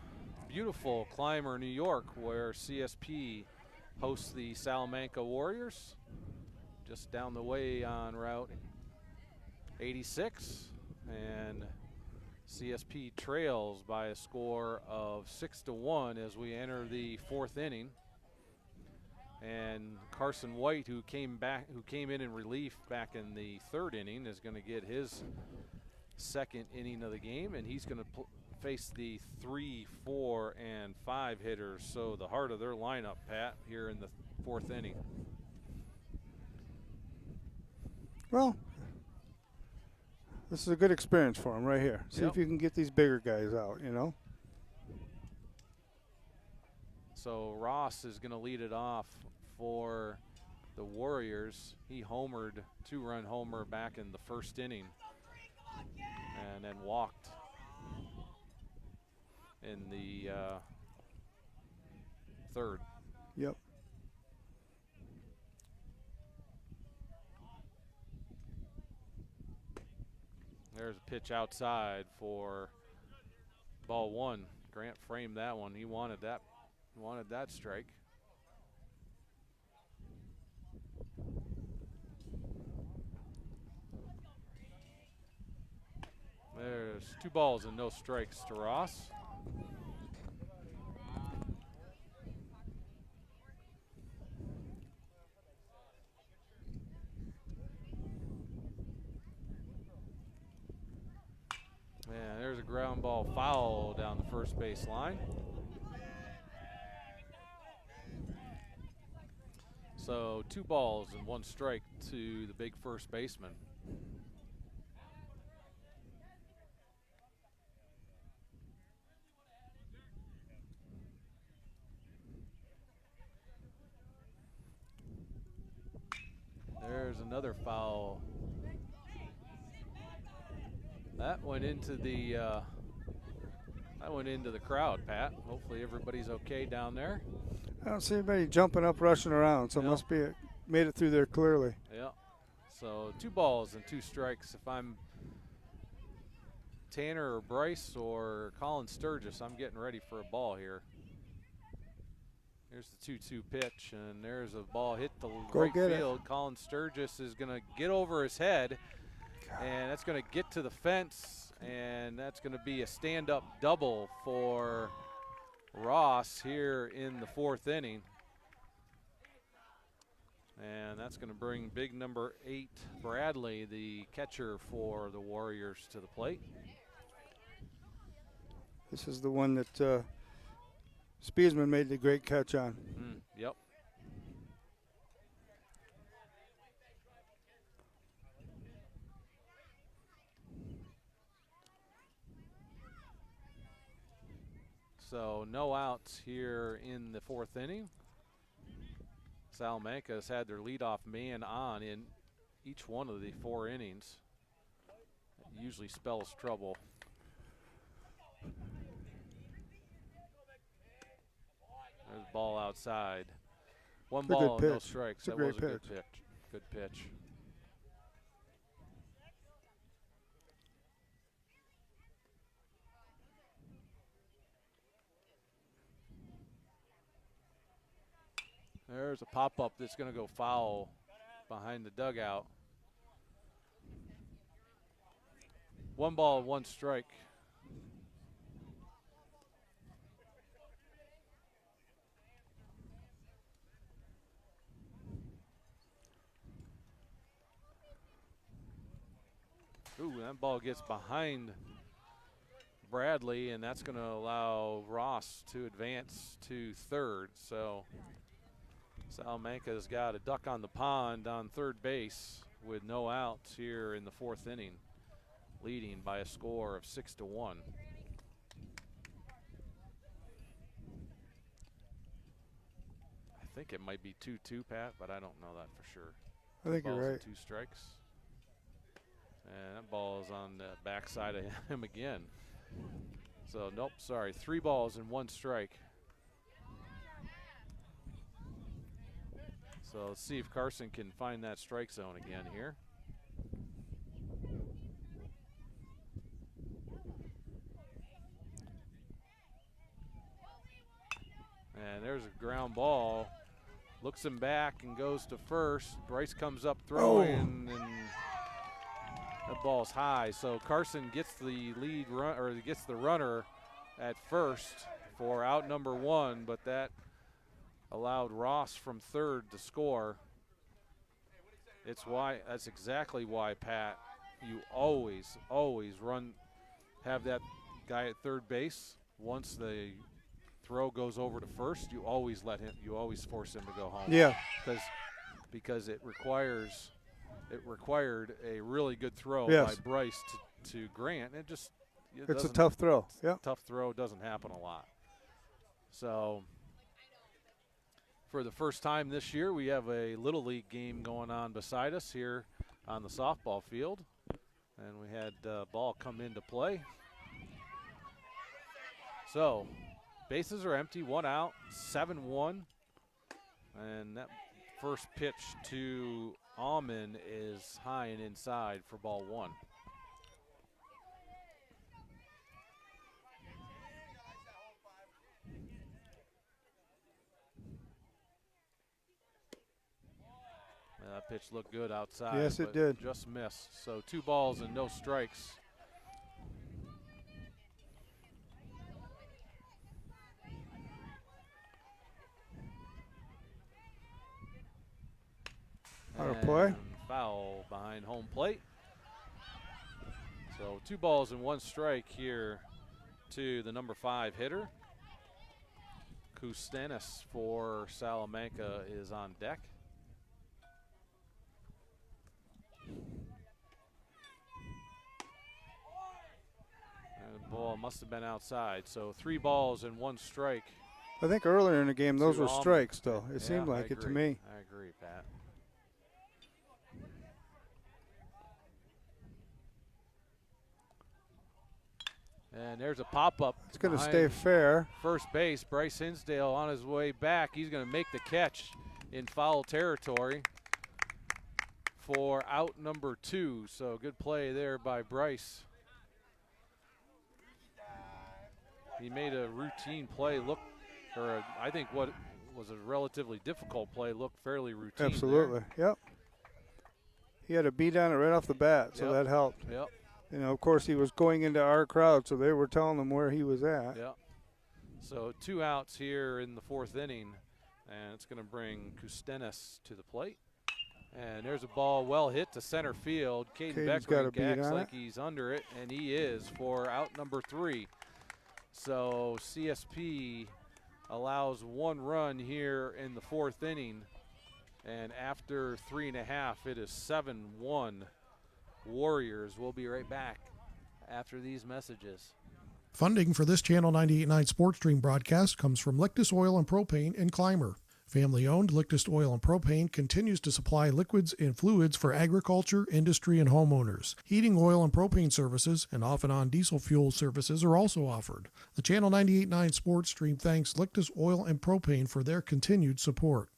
beautiful Clymer, New York, where CSP hosts the Salamanca Warriors, just down the way on Route 86, and CSP trails by a score of 6-1 as we enter the 4th inning. And Carson White, who came in relief back in the 3rd inning, is going to get his 2nd inning of the game, and he's going to face the 3, 4, and 5 hitters, so the heart of their lineup, Pat, here in the 4th inning. Well, this is a good experience for him right here. See if you can get these bigger guys out, you know. So Ross is going to lead it off for the Warriors. He homered, 2-run homer back in the 1st inning, and then walked in the 3rd. Yep. There's a pitch outside for ball 1. Grant framed that one. He wanted that strike. There's 2 balls and no strikes to Ross. call foul down the first base line. So 2 balls and 1 strike to the big first baseman. There's another foul. That went into the crowd, Pat. Hopefully everybody's okay down there. I don't see anybody jumping up, rushing around, so it must be made it through there clearly. Yeah. So 2 balls and 2 strikes. If I'm Tanner or Bryce or Colin Sturgis, I'm getting ready for a ball here. Here's the 2-2 pitch, and there's a ball hit the right field. Colin Sturgis is going to get over his head, and that's going to get to the fence, and that's going to be a stand-up double for Ross here in the 4th inning. And that's going to bring big number 8, Bradley, the catcher for the Warriors, to the plate. This is the one that Spiesman made the great catch on. Yep. So no outs here in the 4th inning. Salamanca has had their leadoff man on in each one of the 4 innings. It usually spells trouble. There's a ball outside. 1 ball, no strikes. That was a good pitch. Good pitch. There's a pop-up that's going to go foul behind the dugout. 1 ball, 1 strike. Ooh, that ball gets behind Bradley, and that's going to allow Ross to advance to 3rd. So Salamanca's got a duck on the pond on 3rd base with no outs here in the 4th inning, leading by a score of 6-1. I think it might be 2-2, Pat, but I don't know that for sure. I think you're right. 2 strikes. And that ball is on the backside of him again. So, nope, sorry. 3 balls and 1 strike. So let's see if Carson can find that strike zone again here. And there's a ground ball. Looks him back and goes to 1st. Bryce comes up throwing, and that ball's high. So Carson gets the lead run, or gets the runner at 1st for out number 1, but that allowed Ross from 3rd to score. That's exactly why, Pat, you always have that guy at 3rd base. Once the throw goes over to 1st, you always force him to go home. Yeah. Because it required a really good throw by Bryce to Grant. It's a tough throw. Yeah. Tough throw doesn't happen a lot. So for the first time this year, we have a Little League game going on beside us here on the softball field. And we had ball come into play. So bases are empty, 1 out, 7-1. And that first pitch to Alman is high and inside for ball 1. That pitch looked good outside. Yes, it did. Just missed. So 2 balls and no strikes. Out of play. Foul behind home plate. So 2 balls and 1 strike here to the number 5 hitter. Catanese for Salamanca is on deck. And the ball must have been outside. So 3 balls and 1 strike. I think earlier in the game those were Almond. strikes, though. It Yeah, seemed like I it to agree. me. I agree, Pat. And there's a pop-up. It's going to stay fair. First base, Bryce Hinsdale on his way back. He's going to make the catch in foul territory for out number 2. So good play there by Bryce. He made a routine play look, or I think what was a relatively difficult play look fairly routine. Absolutely, there. yep. He had a beat on it right off the bat, so that helped. Yep. You know, of course, he was going into our crowd, so they were telling him where he was at. Yep. So 2 outs here in the 4th inning, and it's going to bring Catanese to the plate. And there's a ball well hit to center field. Caden Beckering acts like he's under it, and he is for out number 3. So CSP allows 1 run here in the 4th inning, and after 3.5, it is 7-1 Warriors. We'll be right back after these messages. Funding for this Channel 98.9 Sports Stream broadcast comes from Lictus Oil and Propane in Clymer. Family-owned Lictus Oil and Propane continues to supply liquids and fluids for agriculture, industry, and homeowners. Heating oil and propane services and off-and-on diesel fuel services are also offered. The Channel 98.9 Sports Stream thanks Lictus Oil and Propane for their continued support.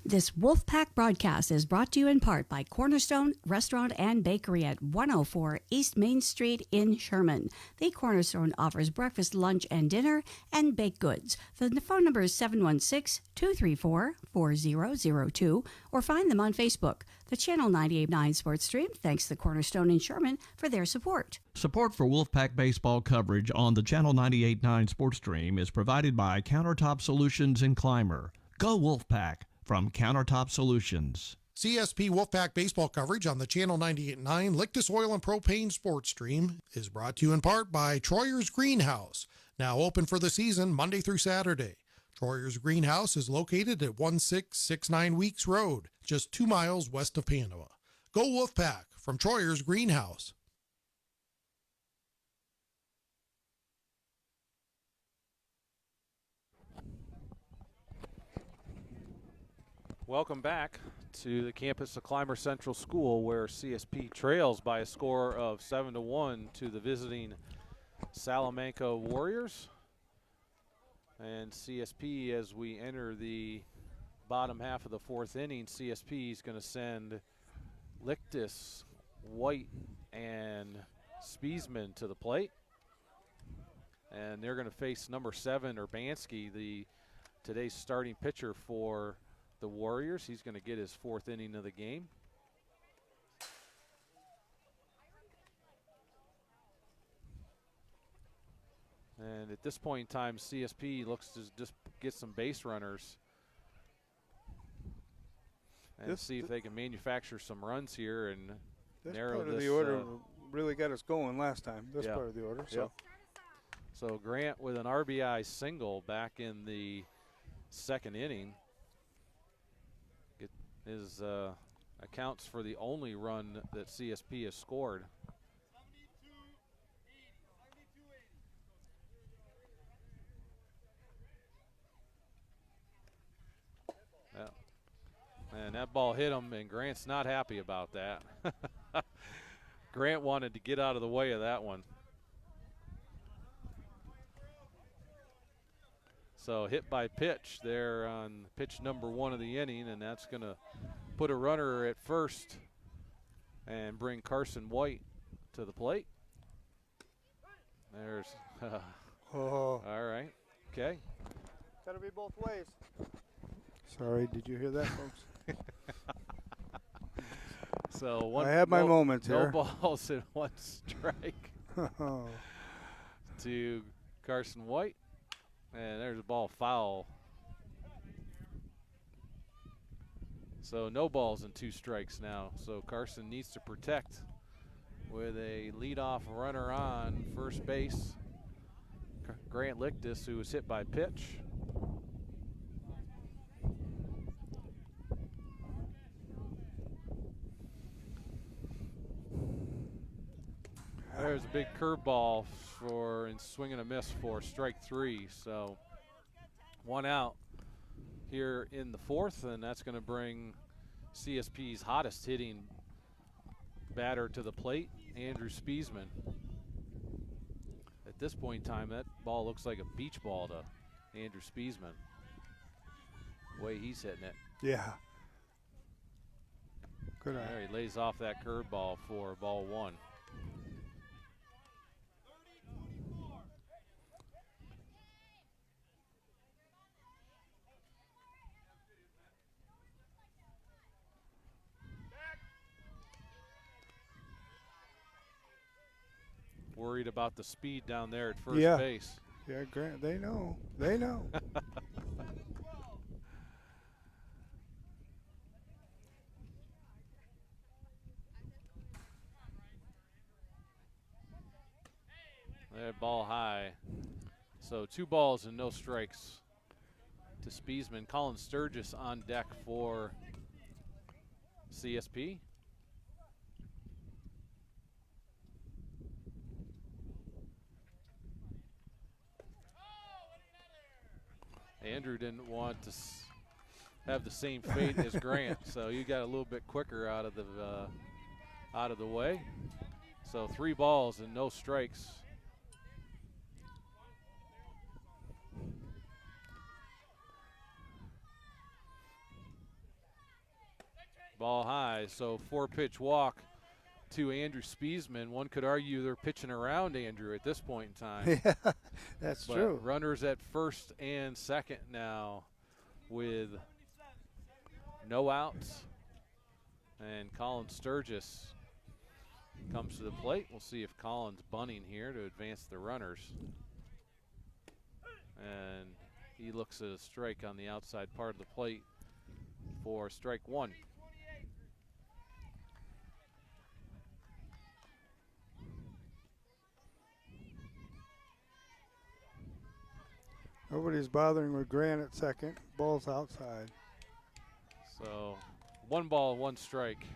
This Wolfpack broadcast is brought to you in part by Cornerstone Restaurant and Bakery at 104 East Main Street in Sherman. The Cornerstone offers breakfast, lunch, and dinner, and baked goods. The phone number is 716-234-4002, or find them on Facebook. The Channel 98.9 Sports Stream thanks the Cornerstone in Sherman for their support. Support for Wolfpack baseball coverage on the Channel 98.9 Sports Stream is provided by Countertop Solutions in Clymer. Go Wolfpack! From Countertop Solutions. CSP Wolfpack baseball coverage on the Channel 98.9 Lictus Oil and Propane Sports Stream is brought to you in part by Troyer's Greenhouse, now open for the season Monday through Saturday. Troyer's Greenhouse is located at 1669 Weeks Road, just 2 miles west of Panama. Go Wolfpack from Troyer's Greenhouse. Welcome back to the campus of Clymer Central School, where CSP trails by a score of 7-1 to the visiting Salamanca Warriors. And CSP, as we enter the bottom half of the 4th inning, CSP is going to send Lictus, White, and Spiesman to the plate. And they're going to face number 7, Urbanski, today's starting pitcher for the Warriors. He's going to get his 4th inning of the game. And at this point in time, CSP looks to just get some base runners and see if they can manufacture some runs here and narrow part this. Of the order really got us going last time. This part of the order. So Grant with an RBI single back in the 2nd inning. Is accounts for the only run that CSP has scored. Yeah. And that ball hit him, and Grant's not happy about that. Grant wanted to get out of the way of that one. So hit by pitch there on pitch number 1 of the inning, and that's going to put a runner at first and bring Carson White to the plate. There's, all right, okay. Got to be both ways. Sorry, did you hear that, folks? So I have my moments here. No balls and 1 strike to Carson White. And there's a ball foul. So no balls and 2 strikes now. So Carson needs to protect with a leadoff runner on first base. Grant Lictus, who was hit by pitch. There's a big curveball for and swing and a miss for strike 3. So 1 out here in the 4th, and that's going to bring CSP's hottest hitting batter to the plate, Andrew Spiesman. At this point in time, that ball looks like a beach ball to Andrew Spiesman, the way he's hitting it. Yeah. Good eye. There, he lays off that curveball for ball 1. Worried about the speed down there at first base. Yeah, Grant, they know. They know. That ball high. So 2 balls and no strikes to Spiesman. Colin Sturgis on deck for CSP. Andrew didn't want to have the same fate as Grant, so you got a little bit quicker out of the way. So 3 balls and no strikes. Ball high, so 4-pitch walk to Andrew Spiesman. One could argue they're pitching around Andrew at this point in time. Yeah, that's true. Runners at first and second now with no outs. And Colin Sturgis comes to the plate. We'll see if Colin's bunting here to advance the runners. And he looks at a strike on the outside part of the plate for strike 1. Nobody's bothering with Grant at second. Ball's outside. So 1 ball, 1 strike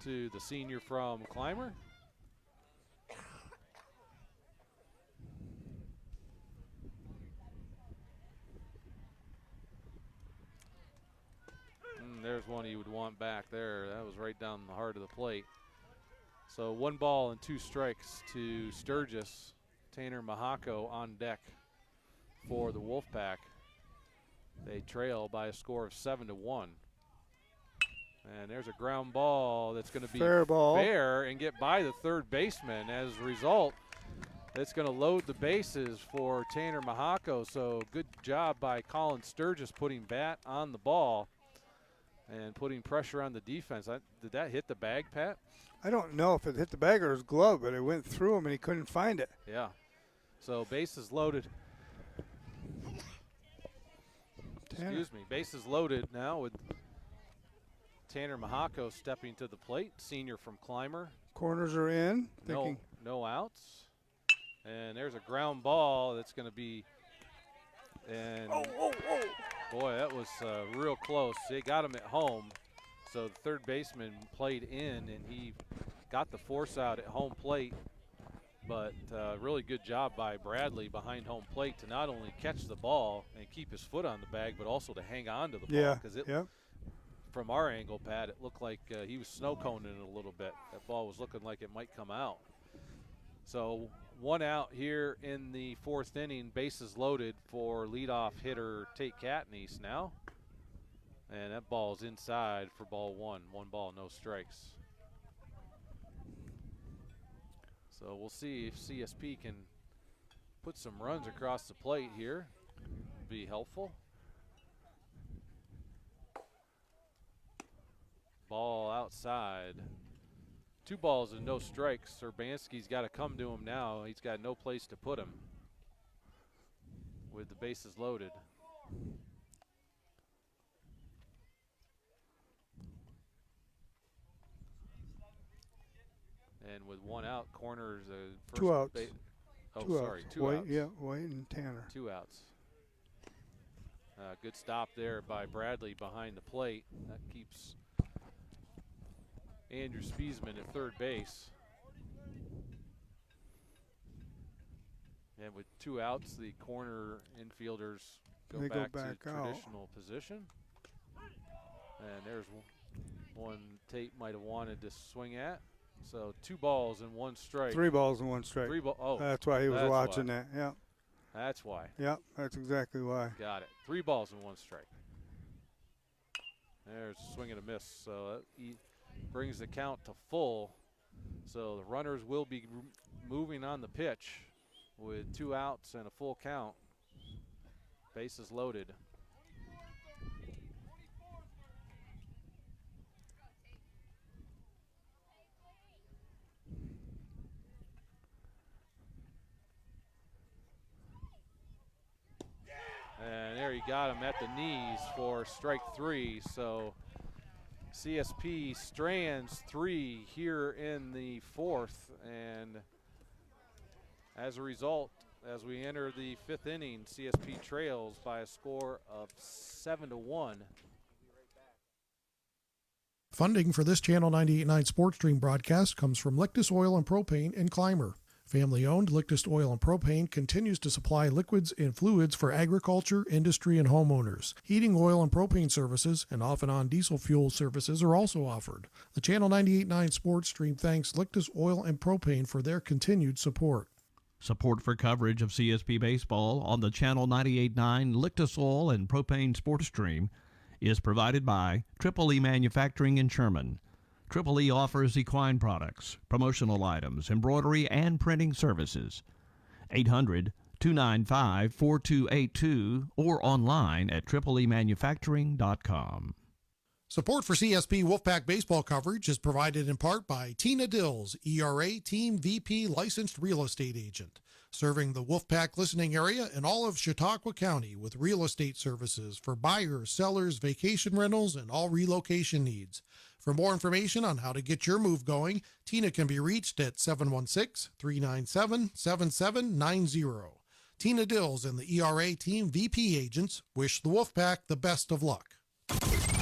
to the senior from Clymer. There's one you would want back there. That was right down the heart of the plate. So 1 ball and 2 strikes to Sturgis. Tanner Mahako on deck for the Wolfpack. They trail by a score of 7-1. And there's a ground ball that's going to be fair and get by the third baseman. As a result, it's going to load the bases for Tanner Mahako. So good job by Colin Sturgis putting bat on the ball and putting pressure on the defense. Did that hit the bag, Pat? I don't know if it hit the bag or his glove, but it went through him and he couldn't find it. Yeah. So bases loaded. Excuse me. Bases loaded now with Tanner Mahako stepping to the plate, senior from Clymer. Corners are in. No outs. And there's a ground ball that's going to be, and boy, that was real close. They got him at home. So the third baseman played in, and he got the force out at home plate. But really good job by Bradley behind home plate to not only catch the ball and keep his foot on the bag, but also to hang on to the ball. Because from our angle, Pat, it looked like he was snow coning it a little bit. That ball was looking like it might come out. So 1 out here in the 4th inning, bases loaded for leadoff hitter Tate Catanese now. And that ball's inside for ball 1. 1 ball, no strikes. So we'll see if CSP can put some runs across the plate here. Be helpful. Ball outside. 2 balls and no strikes. Urbanski's got to come to him now. He's got no place to put him with the bases loaded. And with 1 out, Corner's first 2 outs. Two sorry, outs. 2 White, outs. Yeah, White and Tanner. 2 outs. Good stop there by Bradley behind the plate. That keeps Andrew Spiesman at third base. And with 2 outs, the corner infielders go back to out. traditional position. And there's one Tate might have wanted to swing at. So 2 balls and 1 strike. 3 balls and 1 strike. Oh, that's why he was watching that. Yeah. That's why. Yeah, that's exactly why. Got it. 3 balls and 1 strike. There's a swing and a miss. So he brings the count to full. So the runners will be moving on the pitch with 2 outs and a full count. Bases loaded. And there he got him at the knees for strike 3. So CSP strands 3 here in the 4th. And as a result, as we enter the 5th inning, CSP trails by a score of 7-1. Funding for this Channel 98.9 Sports Stream broadcast comes from Lictus Oil and Propane and Clymer. Family-owned Lictus Oil and Propane continues to supply liquids and fluids for agriculture, industry, and homeowners. Heating oil and propane services and off-and-on diesel fuel services are also offered. The Channel 98.9 Sports Stream thanks Lictus Oil and Propane for their continued support. Support for coverage of CSP Baseball on the Channel 98.9 Lictus Oil and Propane Sports Stream is provided by Triple E Manufacturing in Sherman. Triple E offers equine products, promotional items, embroidery, and printing services. 800-295-4282 or online at tripleemanufacturing.com. Support for CSP Wolfpack Baseball coverage is provided in part by Tina Dills, ERA Team VP Licensed Real Estate Agent, serving the Wolfpack listening area and all of Chautauqua County with real estate services for buyers, sellers, vacation rentals, and all relocation needs. For more information on how to get your move going, Tina can be reached at 716-397-7790. Tina Dills and the ERA Team VP agents wish the Wolfpack the best of luck.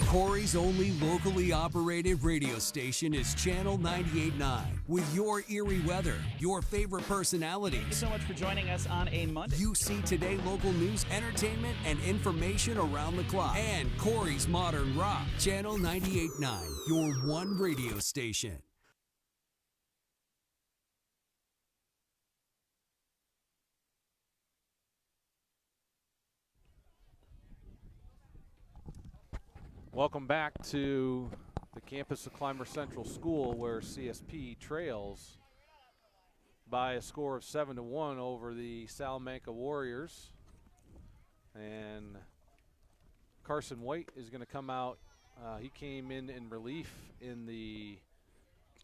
Corry's only locally operated radio station is Channel 98.9 with your eerie weather, your favorite personalities. Thank you so much for joining us on a Monday. You see today local news, entertainment, and information around the clock. And Corry's Modern Rock. Channel 98.9, your one radio station. Welcome back to the campus of Clymer Central School, where CSP trails by a score of 7-1 over the Salamanca Warriors. And Carson White is going to come out. He came in relief in the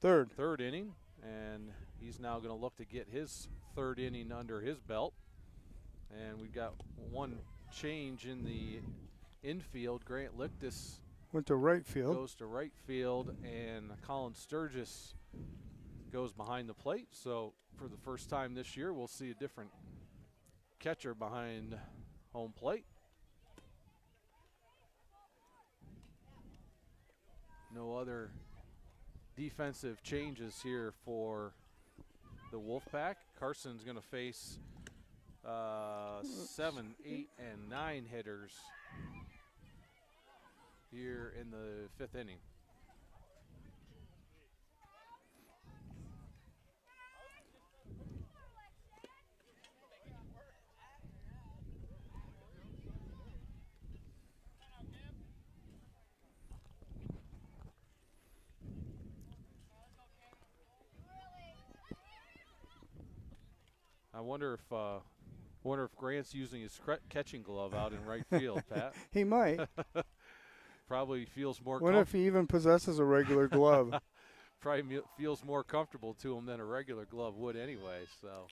third inning, and he's now going to look to get his 3rd inning under his belt. And we've got one change in the infield. Grant Lictus went to right field. Goes to right field, and Colin Sturgis goes behind the plate. So for the first time this year, we'll see a different catcher behind home plate. No other defensive changes here for the Wolfpack. Carson's going to face 7, 8, and 9 hitters here in the 5th inning. I wonder if Grant's using his catching glove out in right field, Pat. He might. Probably feels more. What if he even possesses a regular glove? Probably feels more comfortable to him than a regular glove would anyway. So.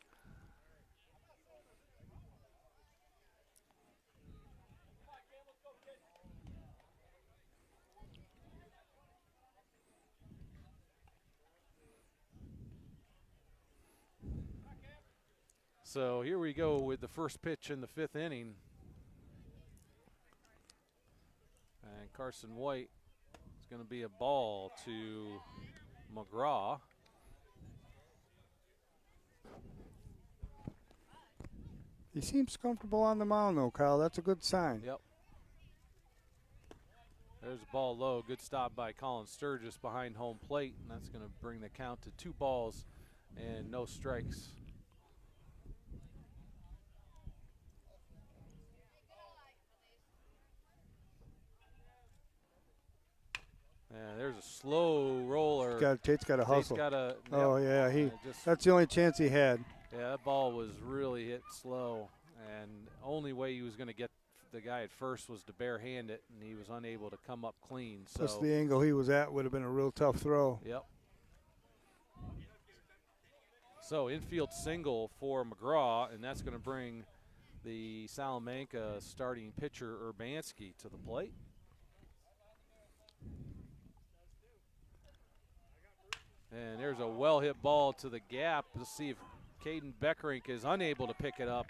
So here we go with the first pitch in the 5th inning. And Carson White is going to be a ball to McGraw. He seems comfortable on the mound, though, Kyle. That's a good sign. Yep. There's a ball low. Good stop by Colin Sturgis behind home plate, and that's going to bring the count to 2 balls and no strikes. And there's a slow roller. Tate's got to hustle. Oh, yeah. That's the only chance he had. Yeah, that ball was really hit slow, and only way he was going to get the guy at first was to barehand it, and he was unable to come up clean. So plus the angle he was at would have been a real tough throw. Yep. So infield single for McGraw, and that's going to bring the Salamanca starting pitcher Urbanski to the plate. And there's a well-hit ball to the gap. Let's see if Caden Beckerink is unable to pick it up,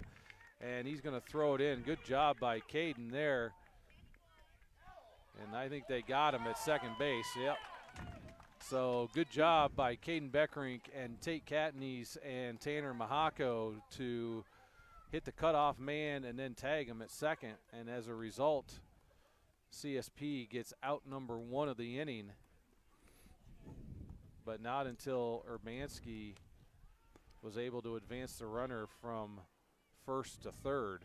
and he's going to throw it in. Good job by Caden there. And I think they got him at second base. Yep. So good job by Caden Beckerink and Tate Catanese and Tanner Mahako to hit the cutoff man and then tag him at second. And as a result, CSP gets out number 1 of the inning. But not until Urbanski was able to advance the runner from first to third.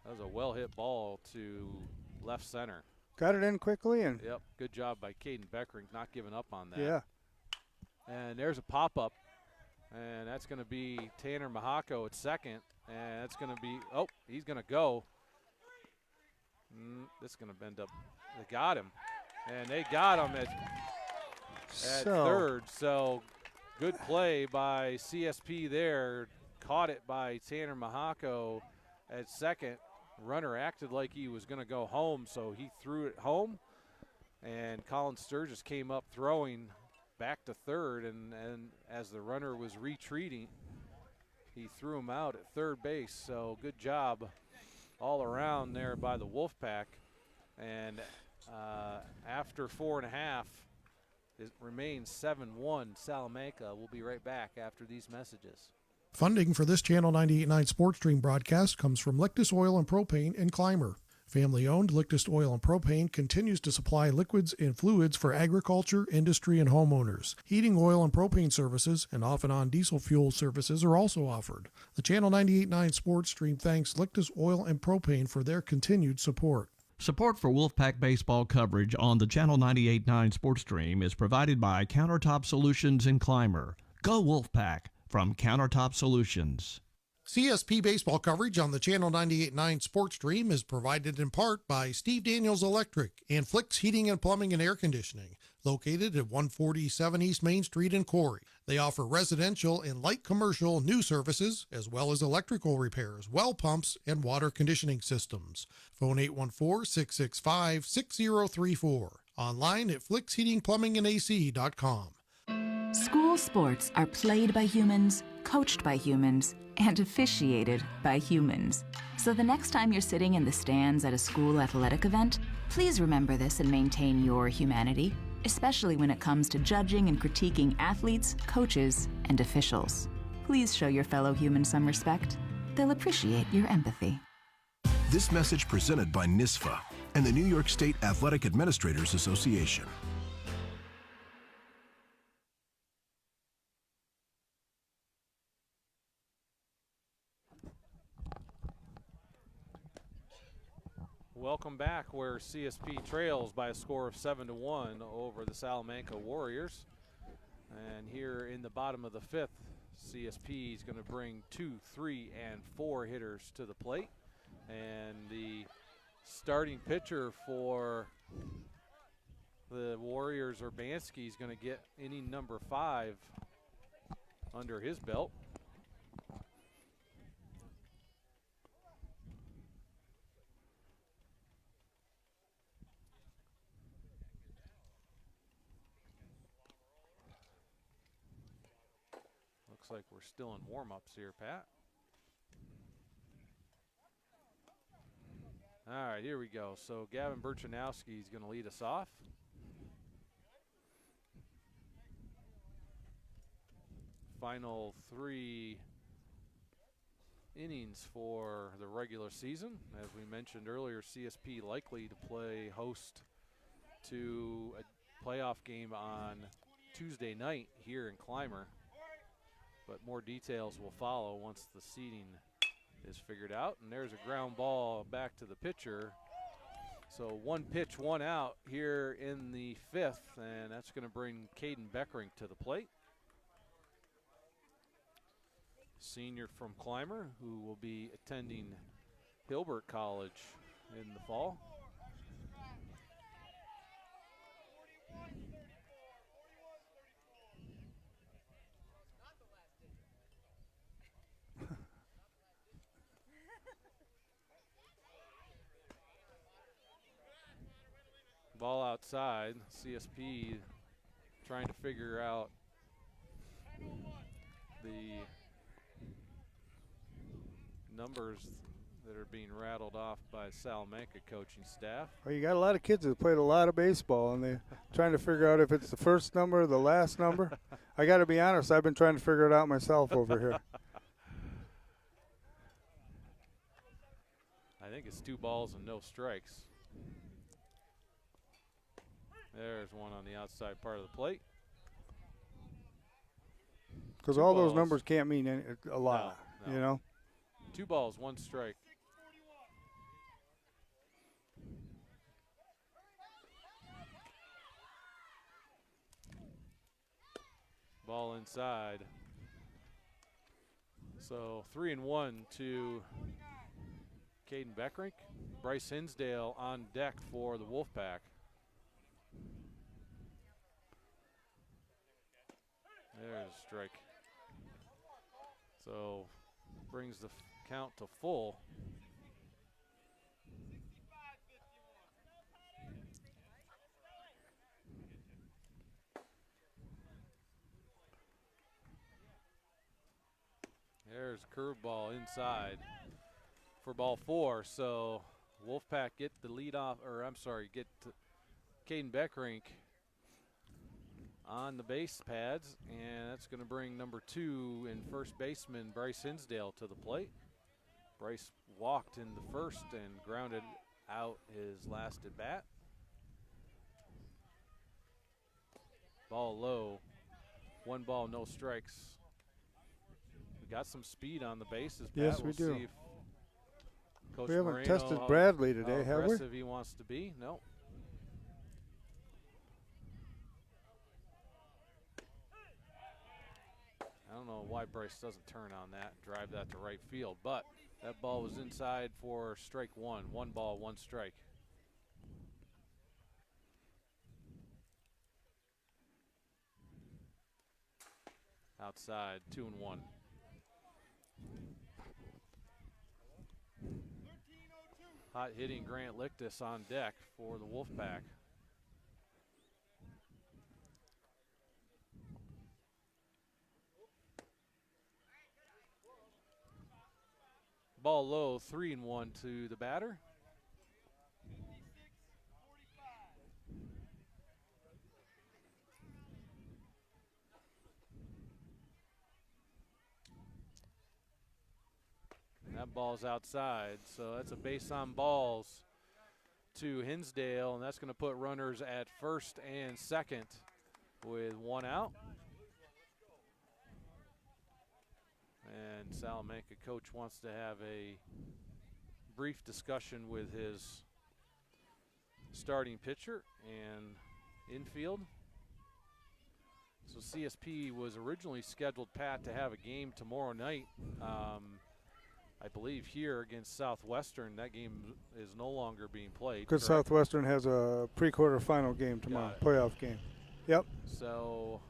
That was a well-hit ball to left center. Got it in quickly. And yep, good job by Caden Beckerink, not giving up on that. Yeah. And there's a pop-up, and that's going to be Tanner Mahako at second, and that's going to be, oh, he's going to go. This is going to bend up. They got him. And they got him at third. So good play by CSP there. Caught it by Tanner Mahako at second. Runner acted like he was going to go home, so he threw it home. And Colin Sturgis came up throwing back to third. And as the runner was retreating, he threw him out at third base. So good job all around there by the Wolfpack. And after 4.5, it remains 7-1 Salamanca. We'll be right back after these messages. Funding for this Channel 98.9 Sports Stream broadcast comes from Lictus Oil and Propane and Clymer. Family-owned Lictus Oil and Propane continues to supply liquids and fluids for agriculture, industry, and homeowners. Heating oil and propane services and off-and-on diesel fuel services are also offered. The Channel 98.9 Sports Stream thanks Lictus Oil and Propane for their continued support. Support for Wolfpack baseball coverage on the Channel 98.9 Sports Stream is provided by Countertop Solutions in Clymer. Go Wolfpack from Countertop Solutions. CSP baseball coverage on the Channel 98.9 Sports Stream is provided in part by Steve Daniels Electric and Flicks Heating and Plumbing and Air Conditioning, located at 147 East Main Street in Corry. They offer residential and light commercial new services, as well as electrical repairs, well pumps, and water conditioning systems. Phone 814-665-6034. Online at flicksheatingplumbingandac.com. School sports are played by humans, coached by humans, and officiated by humans. So the next time you're sitting in the stands at a school athletic event, please remember this and maintain your humanity, especially when it comes to judging and critiquing athletes, coaches, and officials. Please show your fellow humans some respect. They'll appreciate your empathy. This message presented by NISFA and the New York State Athletic Administrators Association. Welcome back, where CSP trails by a score of 7-1 over the Salamanca Warriors. And here in the bottom of the 5th, CSP is going to bring 2, 3, and 4 hitters to the plate. And the starting pitcher for the Warriors, Urbanski, is going to get inning number 5 under his belt. like we're still in warm-ups here, Pat. All right, here we go. So Gavin Berchanowski is going to lead us off. Final 3 innings for the regular season. As we mentioned earlier, CSP likely to play host to a playoff game on Tuesday night here in Clymer. But more details will follow once the seeding is figured out. And there's a ground ball back to the pitcher. So 1 pitch, 1 out here in the 5th, and that's going to bring Caden Beckerink to the plate. Senior from Clymer, who will be attending Hilbert College in the fall. Ball outside. CSP trying to figure out the numbers that are being rattled off by Salamanca coaching staff. Well, you got a lot of kids that played a lot of baseball, and they're trying to figure out if it's the first number or the last number. I got to be honest, I've been trying to figure it out myself over here. I think it's 2 balls and no strikes. There's one on the outside part of the plate. Because all those numbers can't mean a lot, no. You know? 2 balls, 1 strike. Ball inside. So 3-1 to Caden Beckerink. Bryce Hinsdale on deck for the Wolfpack. There's a strike. So brings the count to full. There's a curveball inside for ball 4. So Wolfpack get the lead off, or I'm sorry, get Caden Beckerink on the base pads, and that's going to bring number 2 and first baseman Bryce Hinsdale to the plate. Bryce walked in the first and grounded out his last at bat. Ball low, 1 ball, no strikes. We got some speed on the bases. Yes, Pat. we do. See if Coach We haven't Moreno, tested Bradley today, how have we? aggressive he wants to be. No. I don't know why Bryce doesn't turn on that and drive that to right field, but that ball was inside for strike 1. 1 ball, 1 strike. Outside, 2-1. Hot hitting Grant Lictus on deck for the Wolfpack. Ball low, 3-1 to the batter. And that ball's outside, so that's a base on balls to Hinsdale, and that's going to put runners at first and second with 1 out. And Salamanca coach wants to have a brief discussion with his starting pitcher and infield. So CSP was originally scheduled, Pat, to have a game tomorrow night. I believe here against Southwestern. That game is no longer being played. Because Southwestern has a pre-quarterfinal game tomorrow, playoff game. Yep. So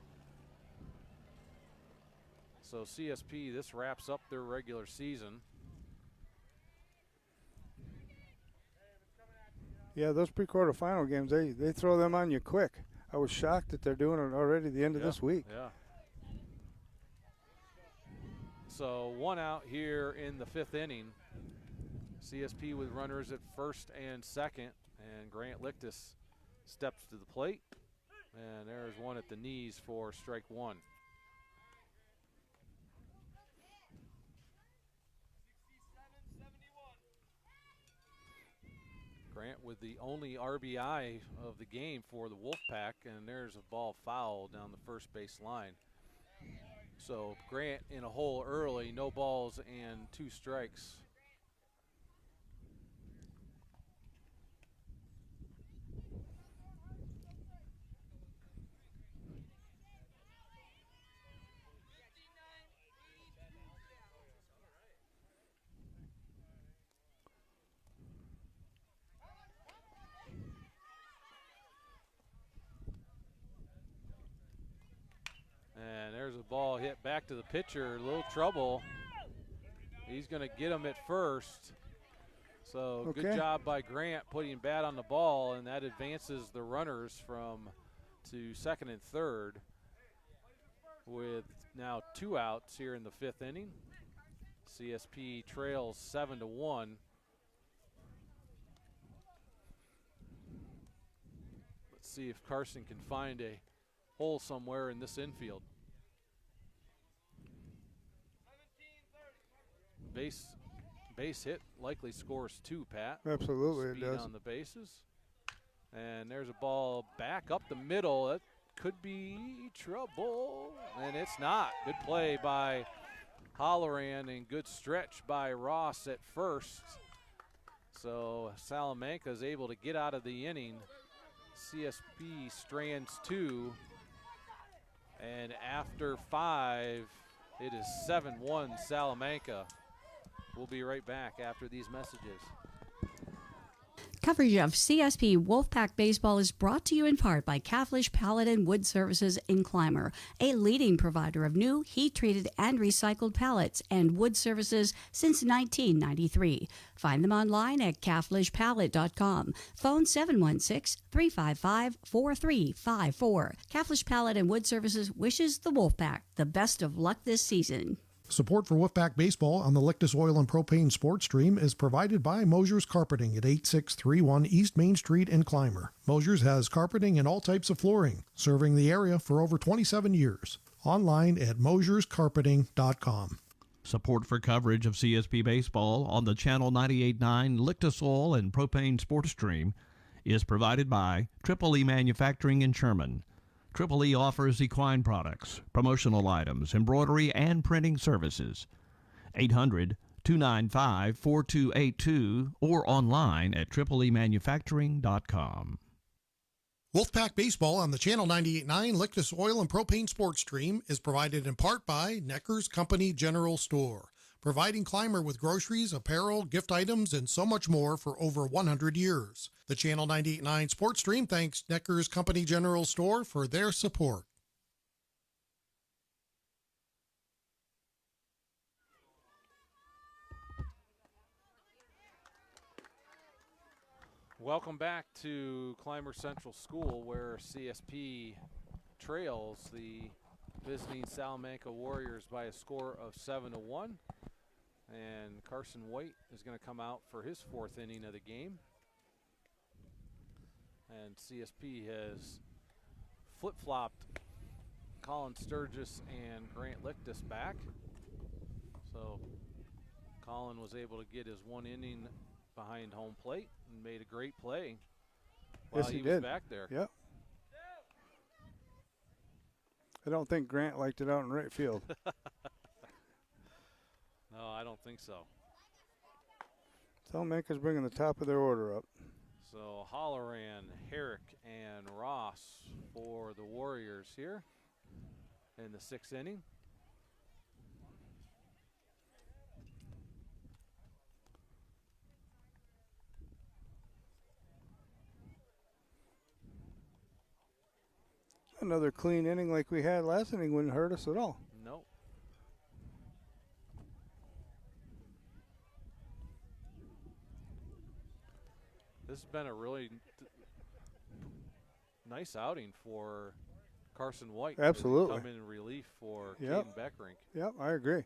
CSP, this wraps up their regular season. Yeah, those pre-quarterfinal games, they throw them on you quick. I was shocked that they're doing it already the end of this week. Yeah. So 1 out here in the 5th inning. CSP with runners at first and second, and Grant Lictus steps to the plate. And there's one at the knees for strike 1. Grant with the only RBI of the game for the Wolfpack, and there's a ball foul down the first base line. So Grant in a hole early, no balls and 2 strikes. And there's a ball hit back to the pitcher, a little trouble. He's going to get him at first. So good job by Grant putting bat on the ball, and that advances the runners to second and third with now 2 outs here in the 5th inning. CSP trails 7-1. Let's see if Carson can find a hole somewhere in this infield. Base hit likely scores 2, Pat. Absolutely, Speed it does. on the bases. And there's a ball back up the middle. That could be trouble. And it's not. Good play by Holloran and good stretch by Ross at first. So Salamanca is able to get out of the inning. CSP strands 2. And after 5, it is 7-1 Salamanca. We'll be right back after these messages. Coverage of CSP Wolfpack Baseball is brought to you in part by Caflisch Pallet and Wood Services in Clymer, a leading provider of new, heat-treated, and recycled pallets and wood services since 1993. Find them online at caflischpallet.com. Phone 716-355-4354. Caflisch Pallet and Wood Services wishes the Wolfpack the best of luck this season. Support for Wolfpack Baseball on the Lictus Oil and Propane Sports Stream is provided by Mosher's Carpeting at 8631 East Main Street in Clymer. Mosher's has carpeting and all types of flooring, serving the area for over 27 years. Online at mosherscarpeting.com. Support for coverage of CSP Baseball on the Channel 98.9 Lictus Oil and Propane Sports Stream is provided by Triple E Manufacturing in Sherman. Triple E offers equine products, promotional items, embroidery, and printing services. 800-295-4282 or online at tripleemanufacturing.com. Wolfpack Baseball on the Channel 98.9 Lictus Oil and Propane Sports Stream is provided in part by Necker's Company General Store, providing Clymer with groceries, apparel, gift items, and so much more for over 100 years. The Channel 98.9 Sports Stream thanks Necker's Company General Store for their support. Welcome back to Clymer Central School, where CSP trails the visiting Salamanca Warriors by a score of 7-1. And Carson White is going to come out for his 4th inning of the game. And CSP has flip-flopped Colin Sturgis and Grant Lictus back. So Colin was able to get his 1 inning behind home plate and made a great play while he was back there. Yep. I don't think Grant liked it out in right field. No, I don't think so. Salamanca's bringing the top of their order up. So Holloran, Herrick, and Ross for the Warriors here in the 6th inning. Another clean inning like we had last inning wouldn't hurt us at all. Nope. This has been a really nice outing for Carson White. Absolutely. Come in relief for Caden Beckrink. Yep, I agree.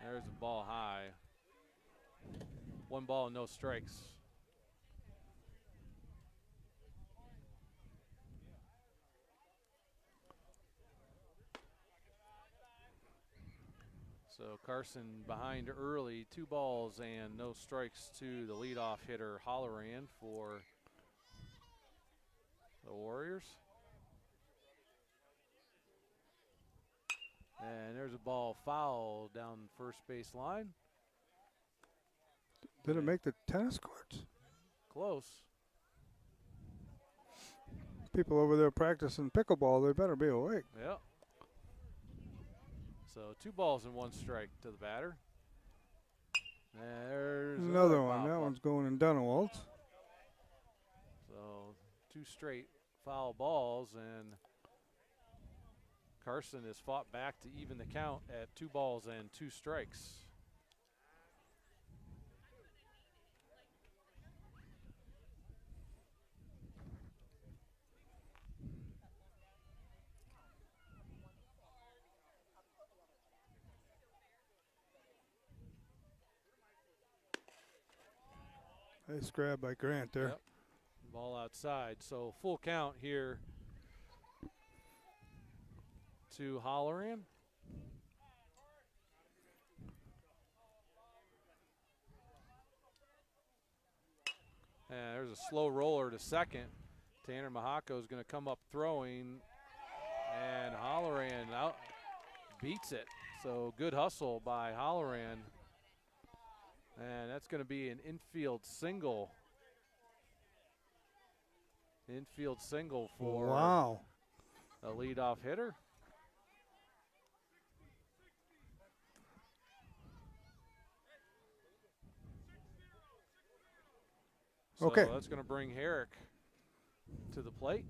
There's a ball high. 1 ball, no strikes. So Carson behind early, 2 balls and no strikes to the leadoff hitter Holloran for the Warriors. And there's a ball foul down first base line. Did it make the tennis courts? Close. People over there practicing pickleball, they better be awake. Yep. So 2 balls and 1 strike to the batter. There's Another one. foul That ball. one's going in Dunewalt's. So 2 straight foul balls, and Carson has fought back to even the count at 2 balls and 2 strikes. Nice grab by Grant there. Yep. Ball outside. So full count here to Holloran. And there's a slow roller to second. Tanner Mahako is going to come up throwing, and Holloran out beats it. So good hustle by Holloran. And that's going to be an infield single. Infield single for a leadoff hitter. Okay. So that's going to bring Herrick to the plate.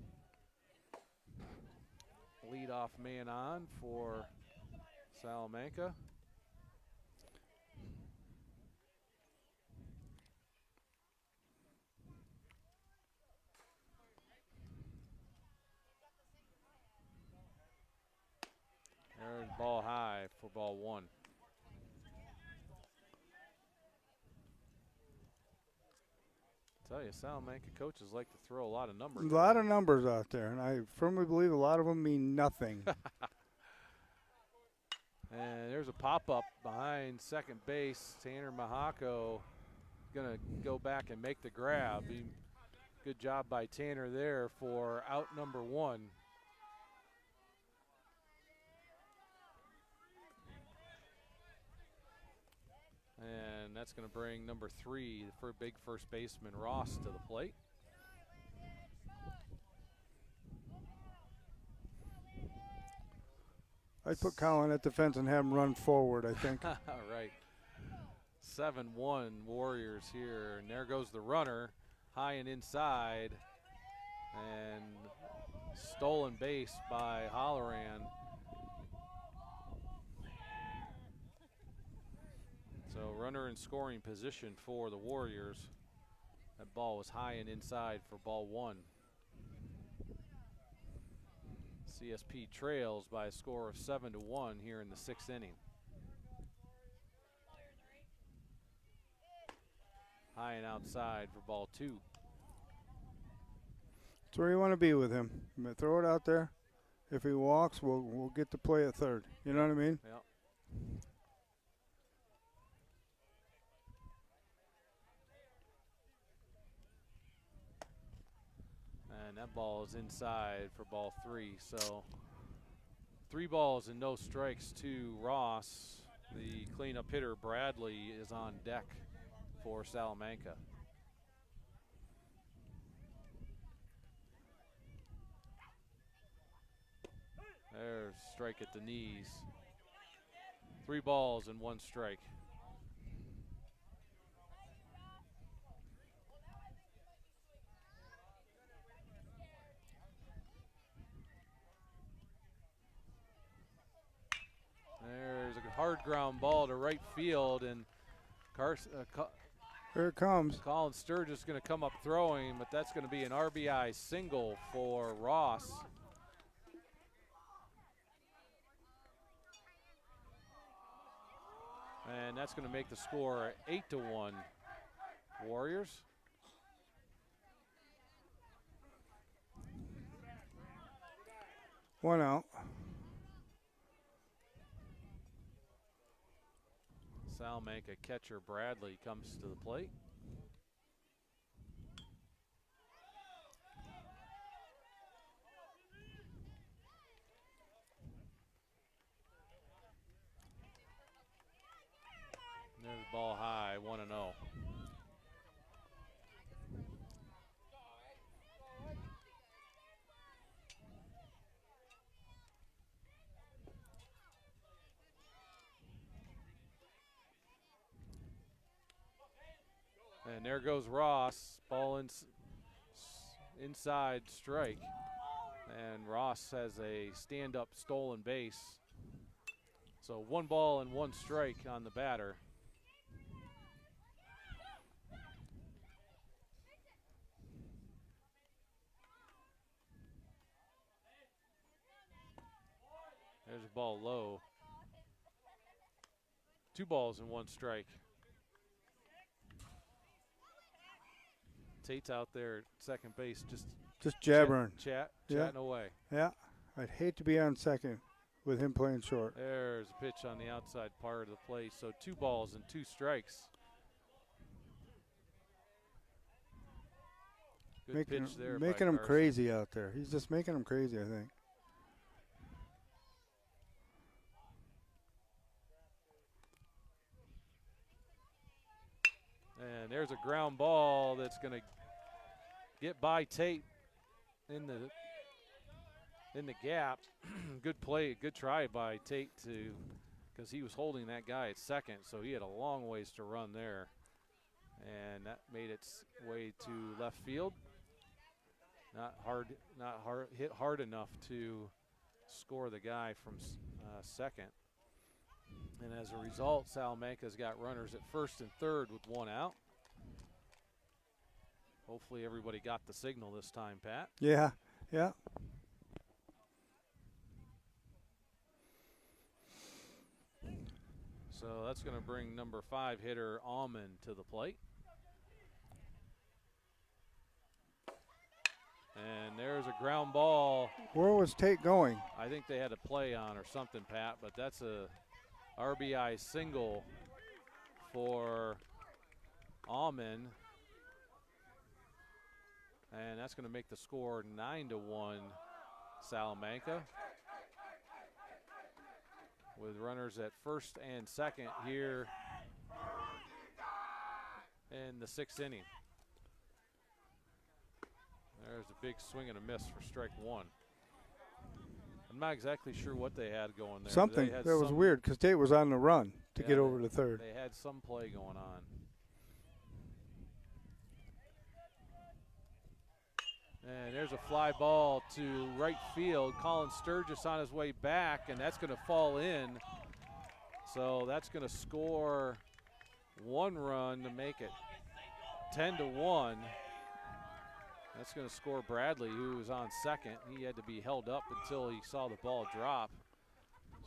Leadoff man on for Salamanca. There's ball high for ball 1. Tell you, Salamanca coaches like to throw a lot of numbers. A lot of numbers out there, and I firmly believe a lot of them mean nothing. And there's a pop-up behind second base. Tanner Mahako going to go back and make the grab. Good job by Tanner there for out number 1. And that's going to bring number 3, for big first baseman Ross, to the plate. I'd put Colin at the fence and have him run forward, I think. Right. 7-1 Warriors here. And there goes the runner, high and inside. And stolen base by Holloran. So runner in scoring position for the Warriors. That ball was high and inside for ball 1. CSP trails by a score of 7-1 here in the 6th inning. High and outside for ball 2. That's where you want to be with him. Throw it out there. If he walks, we'll get to play at third. You know what I mean? Yep. And that ball is inside for ball 3. So 3 balls and no strikes to Ross. The cleanup hitter Bradley is on deck for Salamanca. There's a strike at the knees. 3 balls and 1 strike. There's a hard ground ball to right field, and here it comes. Colin Sturgis is going to come up throwing, but that's going to be an RBI single for Ross. And that's going to make the score 8-1 Warriors. One out. Salamanca catcher Bradley comes to the plate. There's the ball high, 1-0. And there goes Ross, ball inside strike. And Ross has a stand-up stolen base. So 1 ball and 1 strike on the batter. There's a ball low. 2 balls and 1 strike. Tate's out there at second base just jabbering. Chatting away. Yeah, I'd hate to be on second with him playing short. There's a pitch on the outside part of the plate. So 2 balls and 2 strikes. Good pitch there. Making him crazy out there. He's just making him crazy, I think. And there's a ground ball that's going to get by Tate in the gap. Good play, good try by Tate because he was holding that guy at second, so he had a long ways to run there. And that made its way to left field. Not hit hard enough to score the guy from second. And as a result, Salamanca's got runners at first and third with 1 out. Hopefully everybody got the signal this time, Pat. Yeah. So that's going to bring number 5 hitter Almond to the plate. And there's a ground ball. Where was Tate going? I think they had a play on or something, Pat, but that's a RBI single for Almond. And that's going to make the score 9-1 Salamanca. With runners at first and second here in the 6th inning. There's a big swing and a miss for strike 1. I'm not exactly sure what they had going there. Something that was weird because Tate was on the run to get over to third. They had some play going on. And there's a fly ball to right field. Colin Sturgis on his way back, and that's going to fall in. So that's going to score 1 run to make it 10-1. That's going to score Bradley, who was on second. He had to be held up until he saw the ball drop.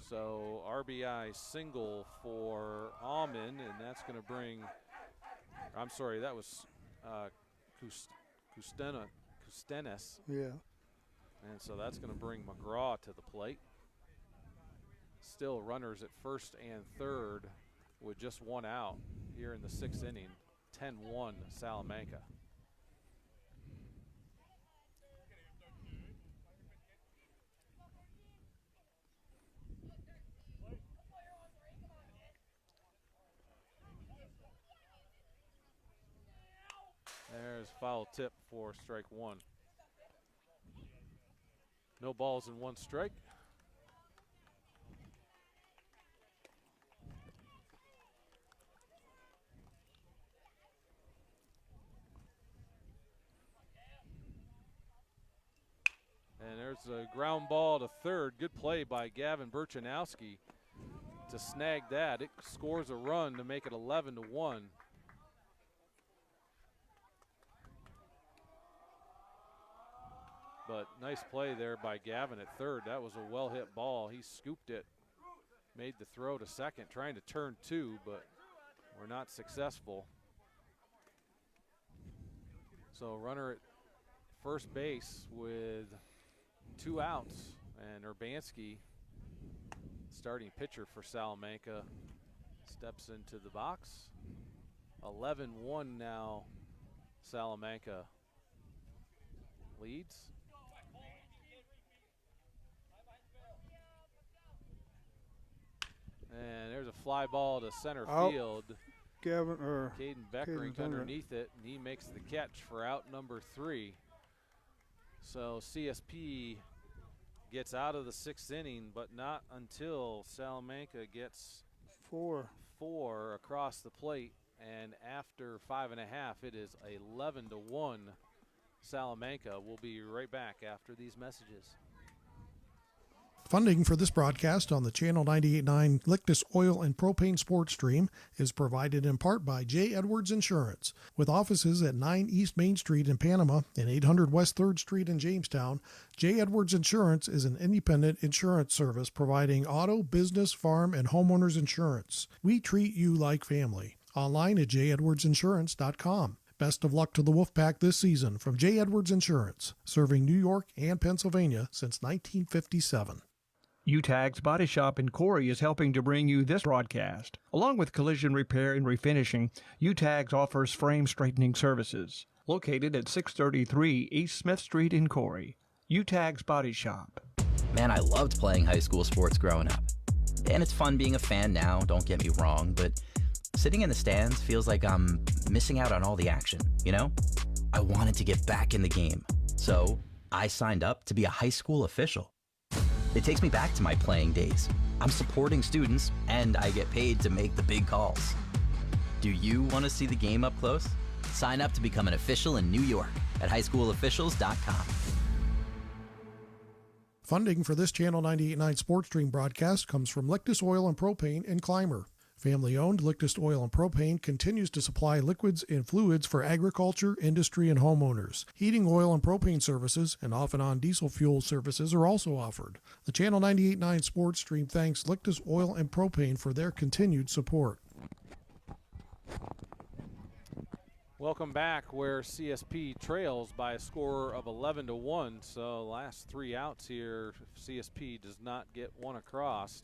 So RBI single for Almond, and that's going to bring, I'm sorry, that was Catanese. Yeah. And so that's going to bring McGraw to the plate. Still runners at first and third with just 1 out here in the 6th inning. 10-1 Salamanca. There's foul tip for strike 1. No balls and 1 strike. And there's a ground ball to third. Good play by Gavin Burchanowski to snag that. It scores a run to make it 11-1. But nice play there by Gavin at third. That was a well-hit ball. He scooped it made the throw to second, trying to turn two, but we're not successful. So runner at first base with 2 outs, and Urbanski, starting pitcher for Salamanca, steps into the box. 11-1 now, Salamanca leads. And there's a fly ball to center field. Caden Beckerink underneath it, and he makes the catch for out number 3. So CSP gets out of the 6th inning, but not until Salamanca gets 4 across the plate. And after 5.5, it is 11-1 Salamanca. We'll be right back after these messages. Funding for this broadcast on the Channel 98.9 Lictus Oil and Propane Sports Stream is provided in part by J. Edwards Insurance. With offices at 9 East Main Street in Panama and 800 West 3rd Street in Jamestown, J. Edwards Insurance is an independent insurance service providing auto, business, farm, and homeowners insurance. We treat you like family. Online at jedwardsinsurance.com. Best of luck to the Wolfpack this season from J. Edwards Insurance, serving New York and Pennsylvania since 1957. Utegg's Body Shop in Corry is helping to bring you this broadcast. Along with collision repair and refinishing, Utegg offers frame straightening services. Located at 633 East Smith Street in Corry. Utegg's Body Shop. Man, I loved playing high school sports growing up. And it's fun being a fan now, don't get me wrong, but sitting in the stands feels like I'm missing out on all the action, you know? I wanted to get back in the game, so I signed up to be a high school official. It takes me back to my playing days. I'm supporting students, and I get paid to make the big calls. Do you want to see the game up close? Sign up to become an official in New York at highschoolofficials.com. Funding for this Channel 98.9 Sports Stream broadcast comes from Lictus Oil and Propane and Clymer. Family-owned Lictus Oil and Propane continues to supply liquids and fluids for agriculture, industry, and homeowners. Heating oil and propane services and off-and-on diesel fuel services are also offered. The Channel 98.9 Sports Stream thanks Lictus Oil and Propane for their continued support. Welcome back, where CSP trails by a score of 11-1. So last 3 outs here, CSP does not get one across.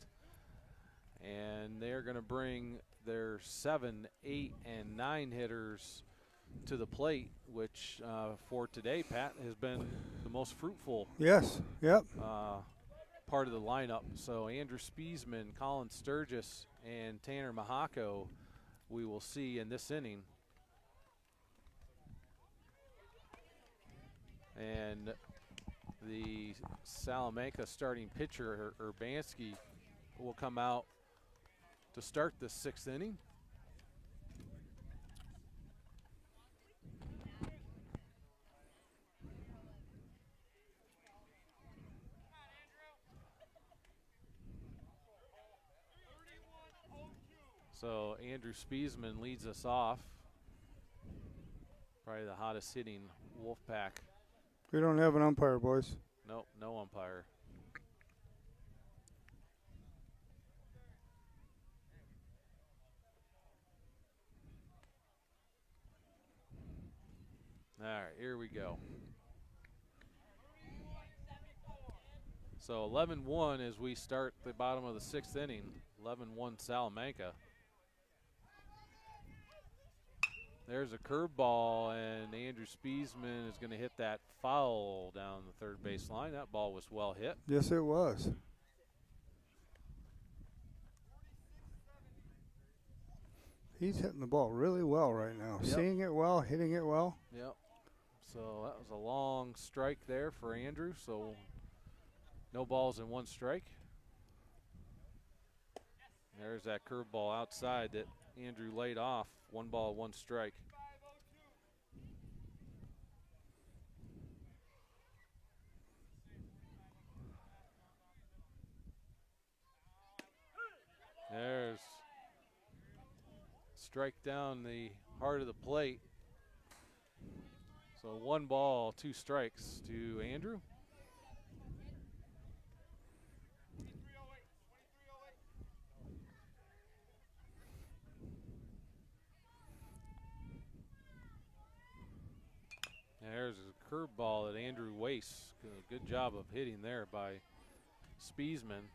And they're going to bring their 7, 8, and 9 hitters to the plate, which for today, Pat, has been the most fruitful part of the lineup. So Andrew Spiesman, Colin Sturgis, and Tanner Mahako we will see in this inning. And the Salamanca starting pitcher, Urbanski, will come out to start the 6th inning. So Andrew Spiesman leads us off. Probably the hottest hitting Wolfpack. We don't have an umpire, boys. Nope, no umpire. All right, here we go. So 11-1 as we start the bottom of the 6th inning. 11-1 Salamanca. There's a curveball, and Andrew Spiesman is going to hit that foul down the 3rd base line. That ball was well hit. Yes, it was. He's hitting the ball really well right now. Yep. Seeing it well, hitting it well. Yep. So that was a long strike there for Andrew. So no balls and 1 strike. There's that curveball outside that Andrew laid off. 1 ball, 1 strike. There's strike down the heart of the plate. So 1 ball, 2 strikes to Andrew. curveball that Andrew wastes. Good job of hitting there by Spiesman.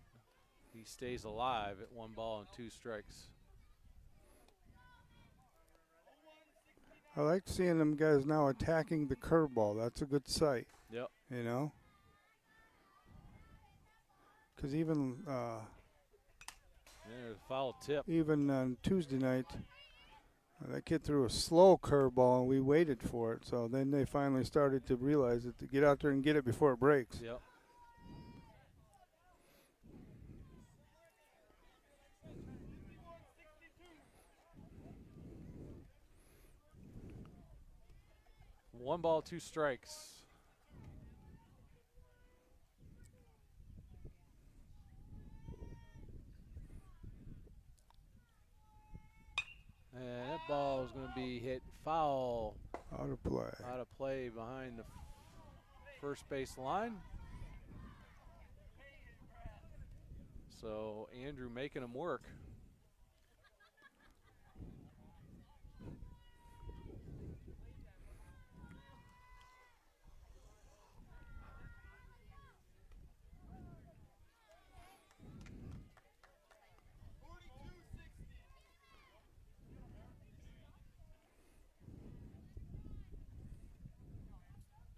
He stays alive at 1 ball and 2 strikes. I like seeing them guys now attacking the curveball. That's a good sight. Yep. You know? Because even there's a foul tip. Even on Tuesday night, that kid threw a slow curveball, and we waited for it. So then they finally started to realize it, to get out there and get it before it breaks. Yep. One ball, 2 strikes. And that ball is going to be hit foul. Out of play. Out of play behind the first base line. So Andrew making him work.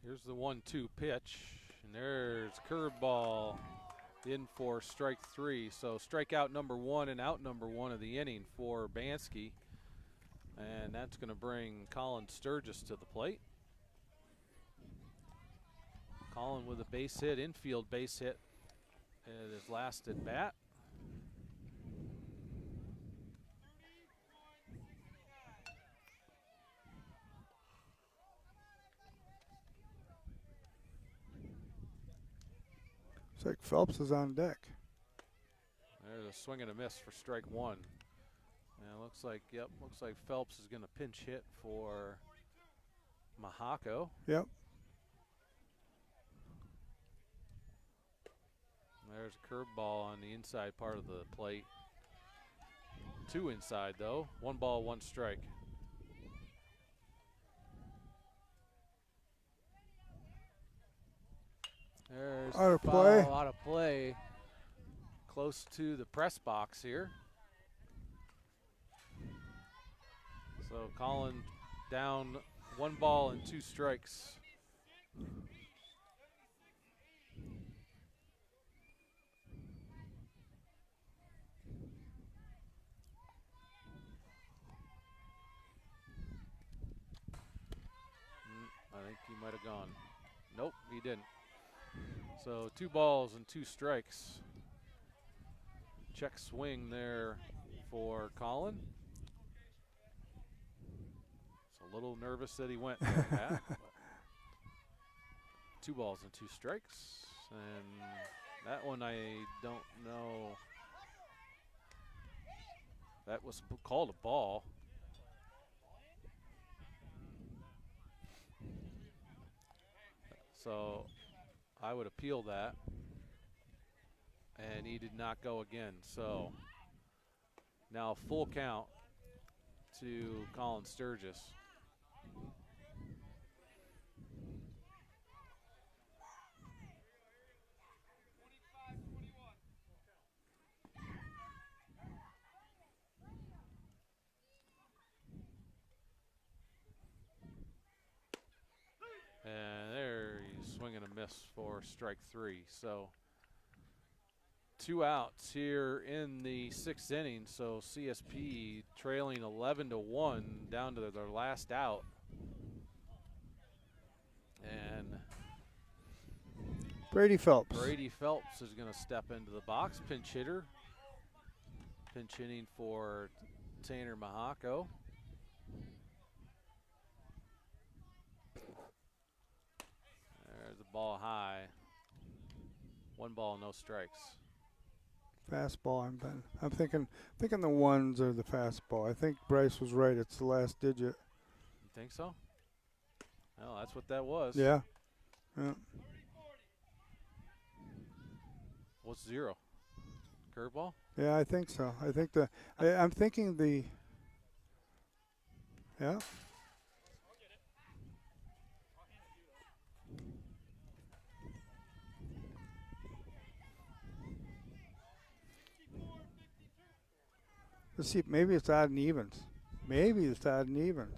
Here's the 1-2 pitch, and there's curveball in for strike 3. So strikeout number 1 and out number 1 of the inning for Bansky. And that's going to bring Colin Sturgis to the plate. Colin with a base hit, infield base hit at his last at bat. It's like Phelps is on deck. There's a swing and a miss for strike 1. And it looks like, looks like Phelps is going to pinch hit for Mahako. Yep. There's a curveball on the inside part of the plate. 2 inside though. 1 ball, 1 strike. There's out of play. Out of play. Close to the press box here. So Colin down 1 ball and 2 strikes. I think he might have gone. Nope, he didn't. So 2 balls and 2 strikes. Check swing there for Colin. It's a little nervous that he went there, Pat. 2 balls and 2 strikes. And that one I don't know. That was called a ball. So I would appeal that. And he did not go again. So now full count to Colin Sturgis. And there he's swinging a miss for strike 3. So 2 outs here in the 6th inning. So CSP trailing 11-1 down to their last out. And Brady Phelps. Brady Phelps is going to step into the box. Pinch hitter. Pinch hitting for Tanner Mahako. There's the ball high. 1 ball, no strikes. Fastball. I'm thinking the 1s are the fastball. I think Bryce was right. It's the last digit. You think so? Well, that's what that was. Yeah. Yeah. What's 0? Curveball? Yeah, I think so. I think I'm thinking the. Yeah. Let's see, maybe it's odd and evens. Maybe it's odd and evens.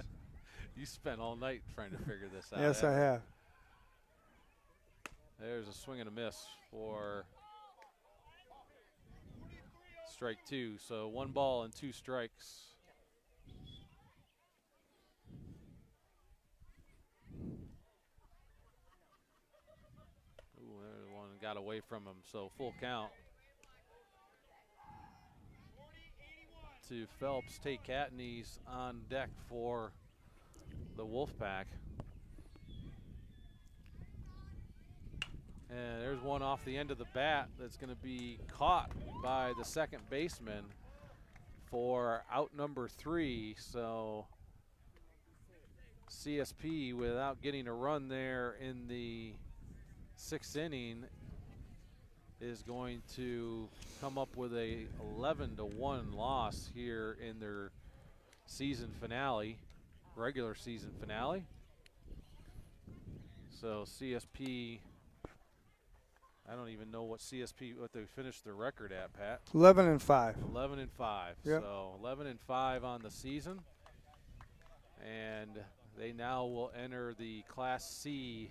You spent all night trying to figure this out. Yes, I have. There's a swing and a miss for strike 2. So 1 ball and 2 strikes. Ooh, there's one got away from him. So full count to Phelps. Tate Catanese on deck for the Wolfpack. And there's one off the end of the bat that's going to be caught by the second baseman for out number 3. So CSP, without getting a run there in the 6th inning, is going to come up with a 11-1 loss here in their season finale, regular season finale. So CSP, I don't even know what they finished their record at, Pat. 11-5. 11-5. Yep. So 11-5 on the season, and they now will enter the Class C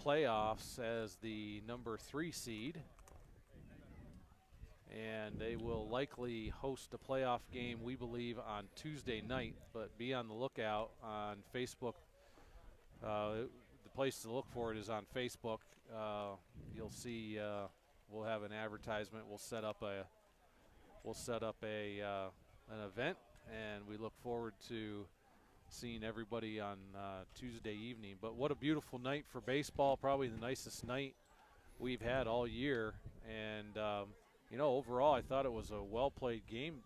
playoffs as the number 3 seed, and they will likely host a playoff game, we believe, on Tuesday night. But be on the lookout on Facebook. The place to look for it is on Facebook. You'll see we'll have an advertisement. We'll set up an event, and we look forward to seeing everybody on Tuesday evening. But what a beautiful night for baseball, probably the nicest night we've had all year. And overall, I thought it was a well-played game.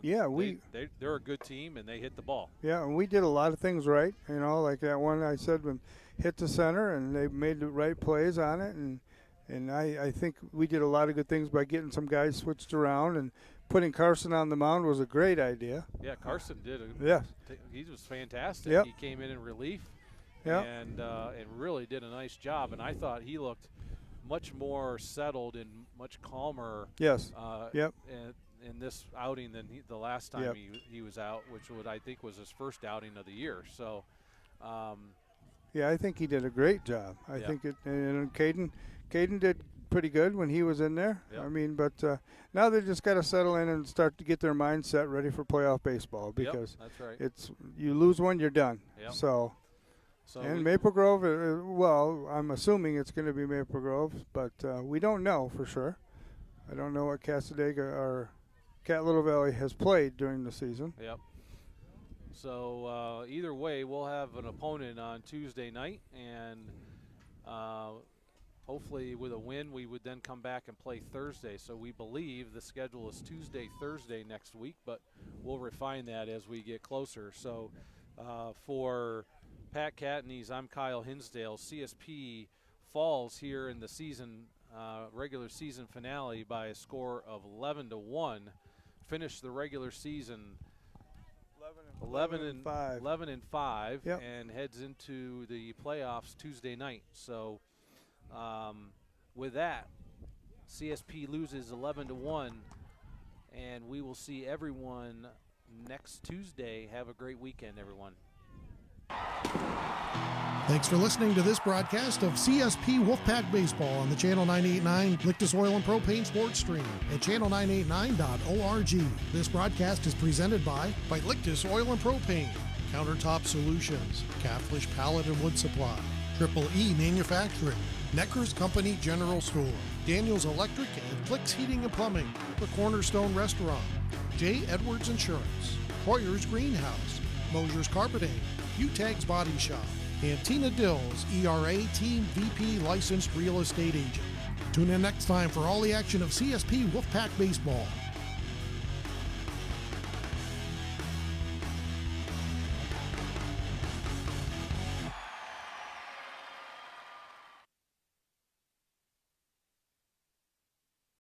They're a good team, and they hit the ball. Yeah, and we did a lot of things right. Like that one I said, when hit the center, and they made the right plays on it. And I think we did a lot of good things by getting some guys switched around, and putting Carson on the mound was a great idea. Yeah, Carson did. He was fantastic. Yep. He came in relief, yep, and really did a nice job. And I thought he looked much more settled and much calmer. Yes. Yep. In this outing than the last time Yep. he was out, which I think was his first outing of the year. So, yeah, I think he did a great job. I think and Caden did pretty good when he was in there. Yep. I mean, but now they just got to settle in and start to get their mindset ready for playoff baseball, because that's right. It's you lose one, you're done. Yep. So and Maple Grove, well, I'm assuming it's going to be Maple Grove, but we don't know for sure. I don't know what Casadega or Cat Little Valley has played during the season. Yep. So either way, we'll have an opponent on Tuesday night, and hopefully with a win, we would then come back and play Thursday. So we believe the schedule is Tuesday, Thursday next week, but we'll refine that as we get closer. So for Pat Catanese, I'm Kyle Hinsdale. CSP falls here in the season regular season finale by a score of 11-1. Finished the regular season 11-5, yep, and heads into the playoffs Tuesday night. So with that, CSP loses 11-1, and we will see everyone next Tuesday. Have a great weekend, everyone. Thanks for listening to this broadcast of CSP Wolfpack Baseball on the Channel 989 Lictus Oil and Propane Sports Stream at channel989.org. This broadcast is presented by Lictus Oil and Propane, Countertop Solutions, Caflisch Pallet and Wood Supply, Triple E Manufacturing, Necker's Company General Store, Daniels Electric and Flicks Heating and Plumbing, The Cornerstone Restaurant, J. Edwards Insurance, Hoyer's Greenhouse, Mosher's Carpeting, Utegg's Body Shop, and Tina Dills, ERA Team VP Licensed Real Estate Agent. Tune in next time for all the action of CSP Wolfpack Baseball.